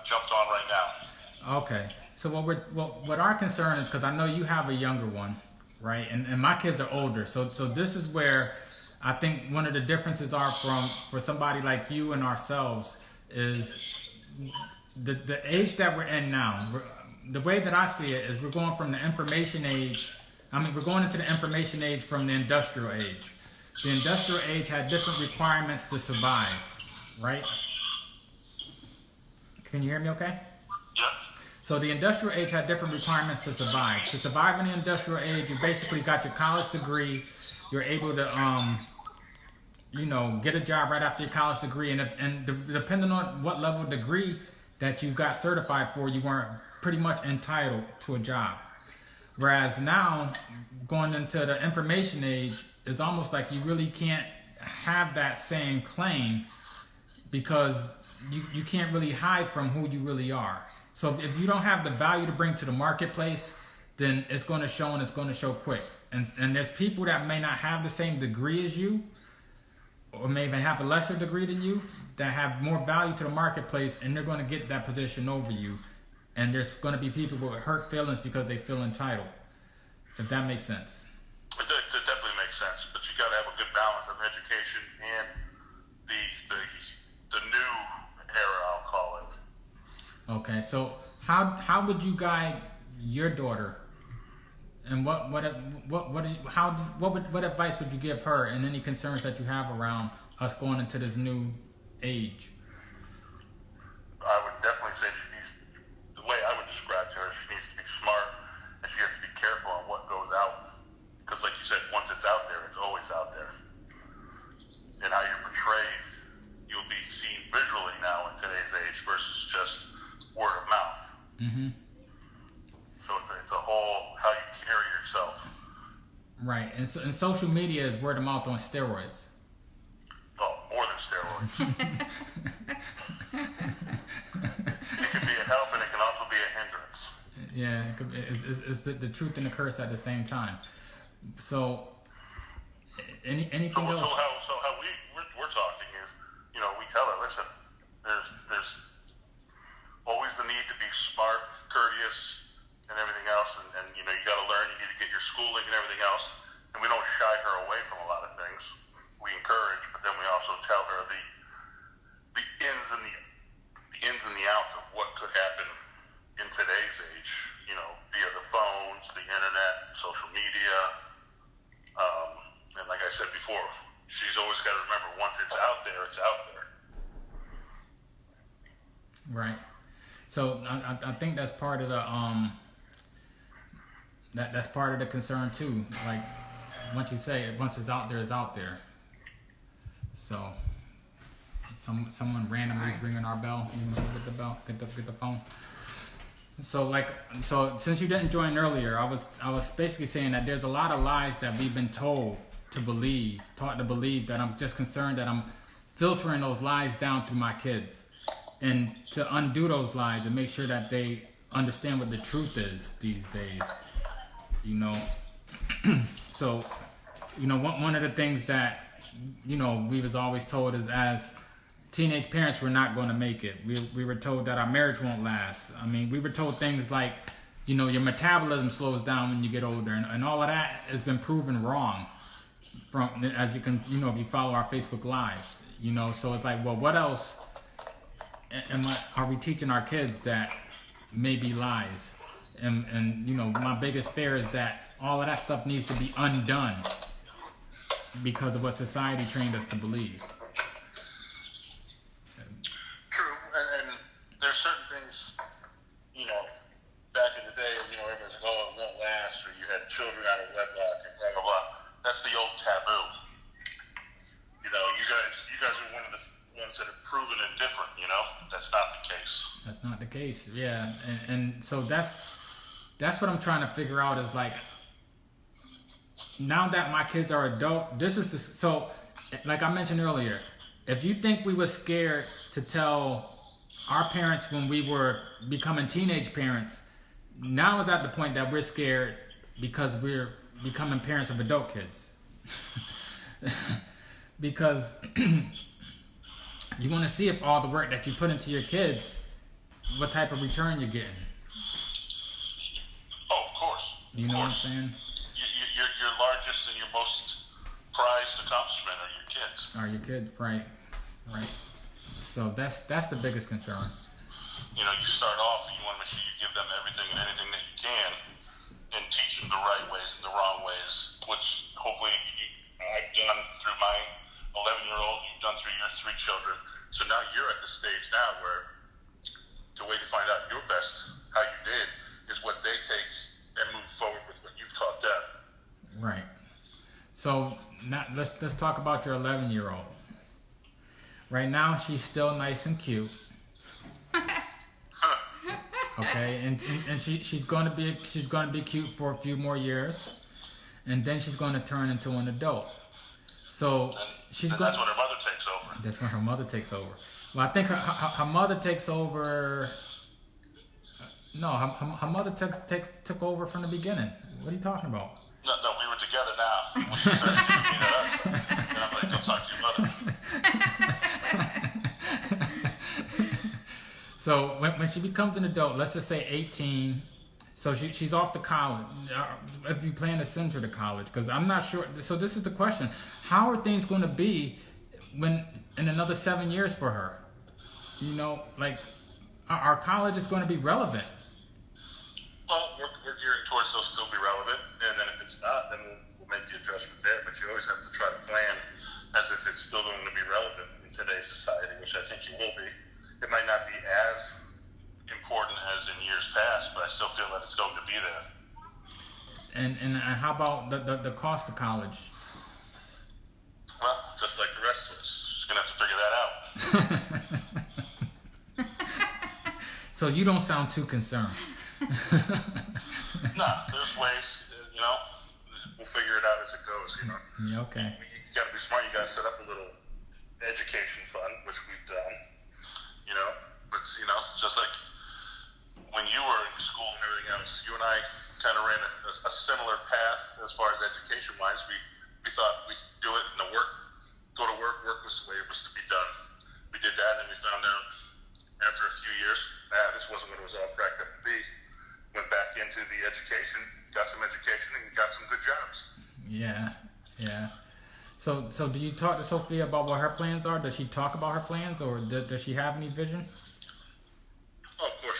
S4: jumped on right now.
S1: Okay. So what our concern is, because I know you have a younger one, right? And my kids are older. So this is where I think one of the differences are for somebody like you and ourselves is the age that we're in now. The way that I see it is we're going from the information age. We're going into the information age from the industrial age. The industrial age had different requirements to survive, right? Can you hear me okay?
S4: Yep.
S1: So the industrial age had different requirements to survive. To survive in the industrial age, you basically got your college degree. You're able to, get a job right after your college degree. And depending on what level of degree that you got certified for, you weren't pretty much entitled to a job. Whereas now, going into the information age, it's almost like you really can't have that same claim because you can't really hide from who you really are. So if you don't have the value to bring to the marketplace, then it's going to show and it's going to show quick. And there's people that may not have the same degree as you, or maybe have a lesser degree than you, that have more value to the marketplace, and they're going to get that position over you. And there's going to be people with hurt feelings because they feel entitled. If that makes sense.
S4: It definitely makes sense, but you got to have a good balance of education and the new era, I'll call it.
S1: Okay, so how would you guide your daughter, and what advice would you give her, and any concerns that you have around us going into this new age?
S4: I would definitely say the way I would describe to her, she needs to be smart, and she has to be careful on what goes out. Because like you said, once it's out there, it's always out there. And how you're portrayed, you'll be seen visually now in today's age versus just word of mouth.
S1: Mm-hmm.
S4: So it's a whole how you carry yourself.
S1: Right, and social media is word of mouth on steroids.
S4: Oh, more than steroids. It can be a help, and it can also be a hindrance.
S1: Yeah, it's the truth and the curse at the same time. So, anything else?
S4: So how we're talking is, we tell her, listen, there's always the need to be smart, courteous, and everything else, and you got to learn. You need to get your schooling and everything else, and we don't shy her away from a lot of things. We encourage, but then we also tell her the ins and the outs of what could happen in today's age. Via the phones, the internet, social media. And like I said before, she's always got to remember, once it's out there, it's out there.
S1: Right. So I think that's part of the that's part of the concern too. Like once it's out there, it's out there. So someone randomly is ringing our bell. You want to get the bell? Get the phone. So since you didn't join earlier, I was basically saying that there's a lot of lies that we've been taught to believe, that I'm just concerned that I'm filtering those lies down through my kids, and to undo those lies and make sure that they understand what the truth is these days. You know, so you know one of the things that we was always told is as teenage parents we're not going to make it. We were told that our marriage won't last. I mean, we were told things like, your metabolism slows down when you get older, and all of that has been proven wrong. From as you can, if you follow our Facebook lives, so it's like, well, what else are we teaching our kids that may be lies? And my biggest fear is that all of that stuff needs to be undone because of what society trained us to believe.
S4: True, and there's certain things, back in the day, everyone's like, oh, it won't last, or you had children out of wedlock, and blah, blah, blah. That's the old taboo. You guys are one of the ones that have proven it different, That's not the case.
S1: That's not the case, yeah. And so that's what I'm trying to figure out is like, now that my kids are adult, so like I mentioned earlier, if you think we were scared to tell our parents when we were becoming teenage parents, now it's at the point that we're scared because we're becoming parents of adult kids. Because you want to see if all the work that you put into your kids, what type of return you're getting.
S4: Oh, of course.
S1: You know what I'm saying?
S4: Your largest and your most prized accomplishment are your kids.
S1: Right. So that's the biggest concern.
S4: You start off and you want to make sure you give them everything and anything that you can and teach them the right ways and the wrong ways, which hopefully I've done through my 11-year-old, you've done through your 3 children. So now you're at the stage now where the way to find out your best, how you did, is what they take and move forward with what you've taught them.
S1: Right. So now let's talk about your 11-year-old. Right now she's still nice and cute. Okay, and she's gonna be cute for a few more years, and then she's gonna turn into an adult. So that's when her mother takes over.
S4: That's
S1: when her mother takes over. Well, I think her mother takes over. No, her mother took over from the beginning. What are you talking about?
S4: No, we were together now. When she started giving me that up, and I'm like, go talk to your mother.
S1: So when she becomes an adult, let's just say 18, so she's off to college. If you plan to send her to college, because I'm not sure. So this is the question: how are things going to be when in another 7 years for her? Like our college is going to be relevant.
S4: Well, we're gearing towards they'll still be relevant, and then if it's not, then we'll make the adjustment there. But you always have to try to plan as if it's still going to be relevant in today's society, which I think you will be. It might not be as important as in years past, but I still feel that it's going to be there.
S1: And how about the cost of college?
S4: Well, just like the rest of us, just going to have to figure that out.
S1: So you don't sound too concerned.
S4: No, there's ways, we'll figure it out as it goes,
S1: Yeah, okay.
S4: You got to be smart. You got to set up a little education fund, which we've done, but, just like when you were in school and everything else, you and I kind of ran a similar path as far as education-wise. We thought we'd do it and go to work was the way it was to be done. We did that, and we found out after a few years, this wasn't what it was all cracked up to be. Went back into the education, got some education, and got some good jobs.
S1: Yeah. So do you talk to Sophia about what her plans are? Does she talk about her plans, or does she have any vision?
S4: Well, of course,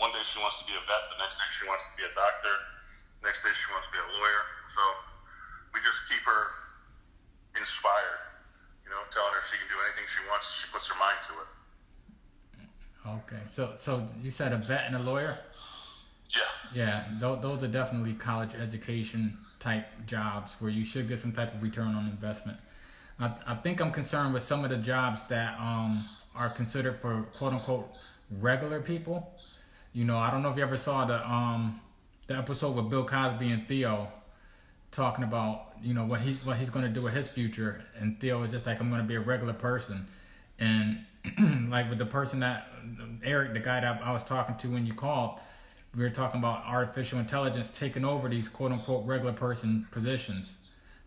S4: one day she wants to be a vet, the next day she wants to be a doctor, the next day she wants to be a lawyer. So we just keep her inspired, telling her she can do anything she wants. She puts her mind to it.
S1: Okay, so you said a vet and a lawyer?
S4: Yeah.
S1: Yeah, those are definitely college education type jobs where you should get some type of return on investment. I think I'm concerned with some of the jobs that are considered for quote unquote regular people. I don't know if you ever saw the episode with Bill Cosby and Theo talking about what he's going to do with his future, and Theo is just like, I'm going to be a regular person. And like with the person that Eric, the guy that I was talking to when you called, we were talking about artificial intelligence taking over these quote unquote regular person positions.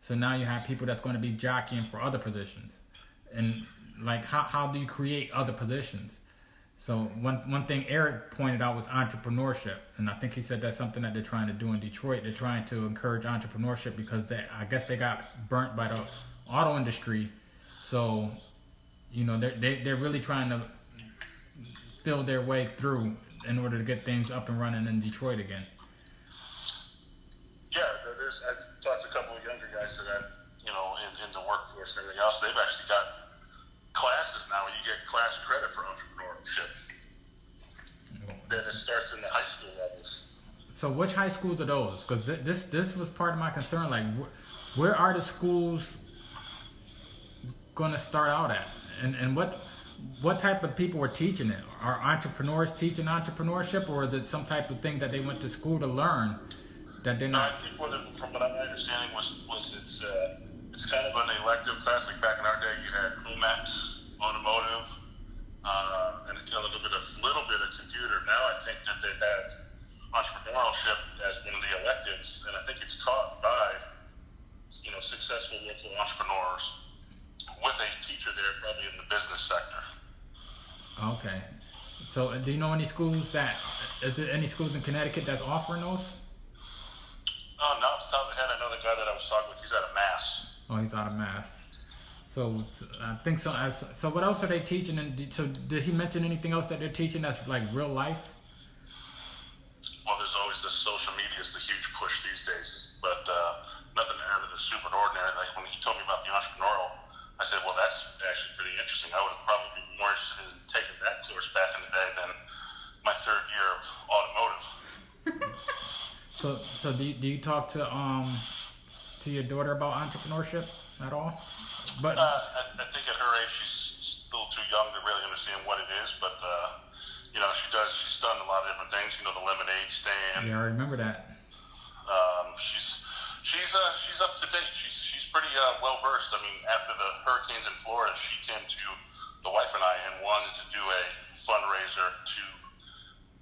S1: So now you have people that's going to be jockeying for other positions. And like, how do you create other positions? So one thing Eric pointed out was entrepreneurship. And I think he said that's something that they're trying to do in Detroit. They're trying to encourage entrepreneurship because I guess they got burnt by the auto industry. So, you know, they're really trying to feel their way through in order to get things up and running in Detroit again.
S4: Yeah, I've talked to a couple of younger guys that have, you know, in the workforce and everything else. They've actually got classes now where you get class credit for entrepreneurship. Then it starts in the high school levels.
S1: So which high schools are those? Because this was part of my concern. Like, where are the schools going to start out at? And what type of people were teaching it? Are entrepreneurs teaching entrepreneurship, or is it some type of thing that they went to school to learn that they're not?
S4: I think from what I'm understanding was it's kind of an elective class. Like back in our day, you had Comac, automotive, and a little bit of computer. Now I think that they have entrepreneurship as one of the electives, and I think it's taught by, you know, successful local entrepreneurs with a teacher there, probably in the business sector.
S1: Okay. So do you know any schools is there any schools in Connecticut that's offering those?
S4: Oh, no, off the top of the head, I know the guy that I was talking with, he's out of Mass.
S1: Oh, he's out of Mass. So I think so. So what else are they teaching? And so did he mention anything else that they're teaching that's like real life?
S4: Well, there's always the social media is the huge push these days, but nothing out of the super ordinary. Like when he told me about the entrepreneurial, I said, well, that's actually pretty interesting. I would have probably been more interested in taking that course back in the day than my third year of automotive.
S1: So do you talk to your daughter about entrepreneurship at all? But
S4: I think at her age, she's still too young to really understand what it is. But you know, she's done a lot of different things. You know, the lemonade stand.
S1: Yeah, I remember that.
S4: She's up to date. She's pretty well versed. I mean, after the hurricanes in Florida, she came to the wife and I and wanted to do a fundraiser to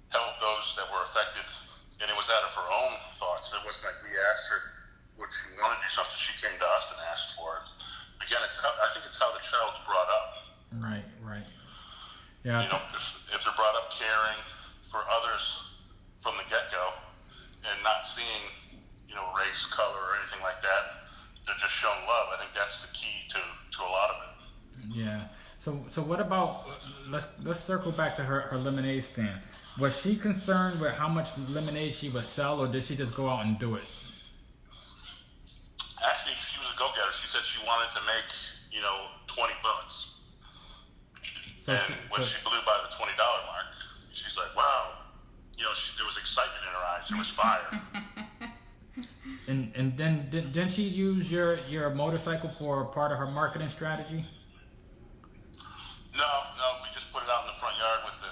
S4: help those that were affected. And it was out of her own thoughts. It wasn't like we asked her would she want to do something. She came to us and asked for it. Again, I think it's how the child's brought up.
S1: Right. Yeah.
S4: You know, if they're brought up caring for others from the get-go and not seeing, you know, race, color, or anything like that, they're just shown love. I think that's the key to a lot of it.
S1: Yeah. So what about let's circle back to her lemonade stand. Was she concerned with how much lemonade she would sell, or did she just go out and do it?
S4: Actually, she was a go-getter. She said she wanted to make, you know, $20. When she blew by the $20 mark, she's like, wow. You know, there was excitement in her eyes. There was fire.
S1: And then didn't she use your motorcycle for part of her marketing strategy?
S4: No, we just put it out in the front yard with the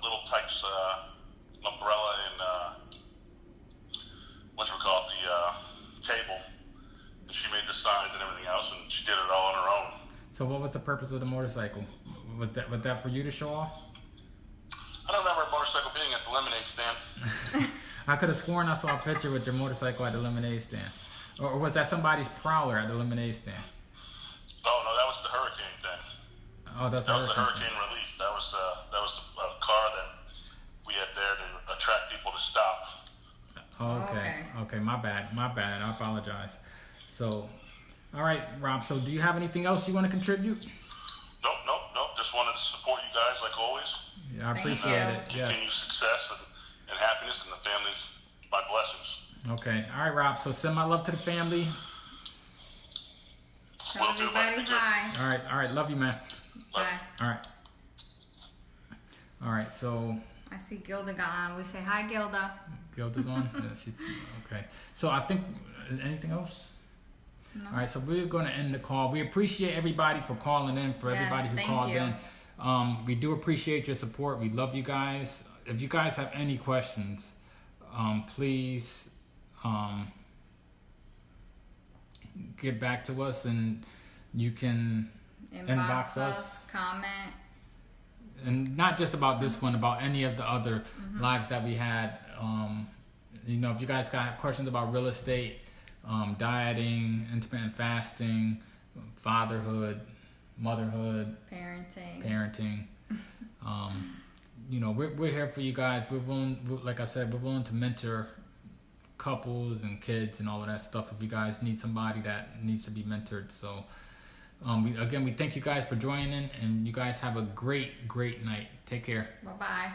S4: little types umbrella and the table. And she made the signs and everything else, and she did it all on her own.
S1: So what was the purpose of the motorcycle? Was that for you to show off?
S4: I don't remember a motorcycle being at the lemonade stand.
S1: I could have sworn I saw a picture with your motorcycle at the lemonade stand. Or was that somebody's prowler at the lemonade stand?
S4: Oh no, that was the hurricane thing.
S1: Oh, that was the
S4: hurricane relief. That was a car that we had there to attract people to stop.
S1: Okay. My bad. I apologize. So, all right, Rob. So, do you have anything else you want to contribute?
S4: Nope. Just wanted to support you guys like always.
S1: Yeah, I appreciate it. Yes.
S4: Continue success and happiness, and the family, my blessings.
S1: Okay. All right, Rob. So, send my love to the family.
S2: Tell everybody hi.
S1: All right. Love you, man.
S2: Bye.
S1: All right. So.
S2: I see Gilda got on. We say hi, Gilda.
S1: Gilda's on. Okay. So I think anything else?
S2: No.
S1: All right. So we're going to end the call. We appreciate everybody for calling in. Everybody who called in. We do appreciate your support. We love you guys. If you guys have any questions, please get back to us, and you can inbox us,
S2: comment.
S1: and not just about this one, about any of the other lives that we had You know, if you guys got questions about real estate, dieting, intermittent fasting, fatherhood, motherhood, parenting, you know, we're here for you guys. We're willing, like I said, we're willing to mentor couples and kids and all of that stuff if you guys need somebody that needs to be mentored. So we thank you guys for joining, and you guys have a great night. Take care.
S2: Bye-bye.